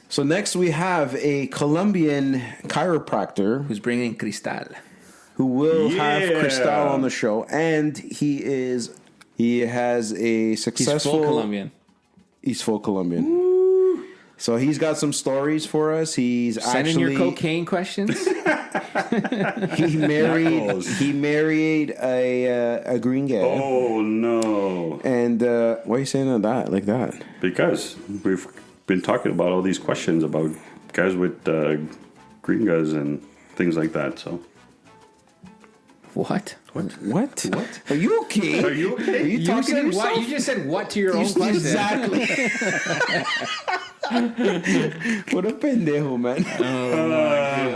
So next we have a Colombian chiropractor who's bringing Cristal, who will have Cristal on the show, and he has a successful. He's full Colombian. Woo. So he's got some stories for us. Send in your cocaine questions. He married a green guy. Oh no! And why are you saying that like that? Because we've been talking about all these questions about guys with green guys and things like that. So what? Are you okay? Are you okay? Are you talking to yourself? What? You just said what to your own question. Exactly. What a pendejo, man. Oh my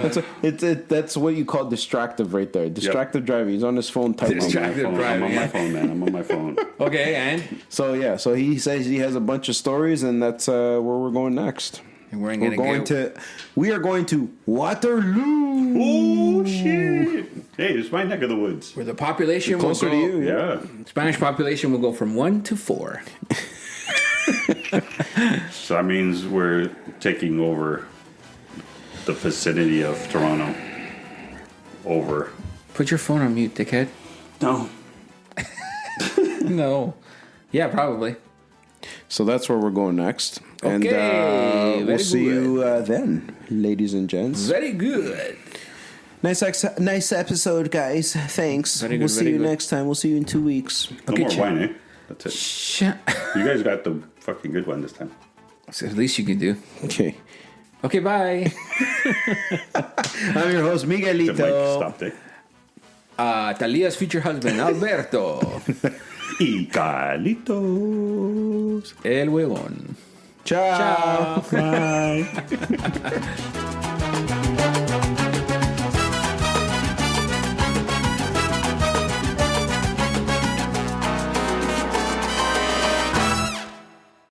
God. That's what you call distractive right there. Distractive driving. He's on his phone typing. I'm on my phone, man. I'm on my phone. Okay, and? So he says he has a bunch of stories, and that's where we're going next. And we are going to Waterloo. Oh shit! Hey, it's my neck of the woods. Where the population will closer go, to you, yeah. Spanish population will go from 1 to 4. So that means we're taking over the vicinity of Toronto. Over. Put your phone on mute, dickhead. No. No. Yeah, probably. So that's where we're going next. Okay, and we'll see you then, ladies and gents. Very good. Nice episode, guys. Thanks. We'll see you next time. We'll see you in 2 weeks. No more wine, eh? That's it. Shut. You guys got the fucking good one this time. So at least you can do. Okay. Okay, bye. I'm your host, Miguelito. The mic stopped, eh? Talia's future husband, Alberto. Y Carlitos. El huevón. Ciao. Bye.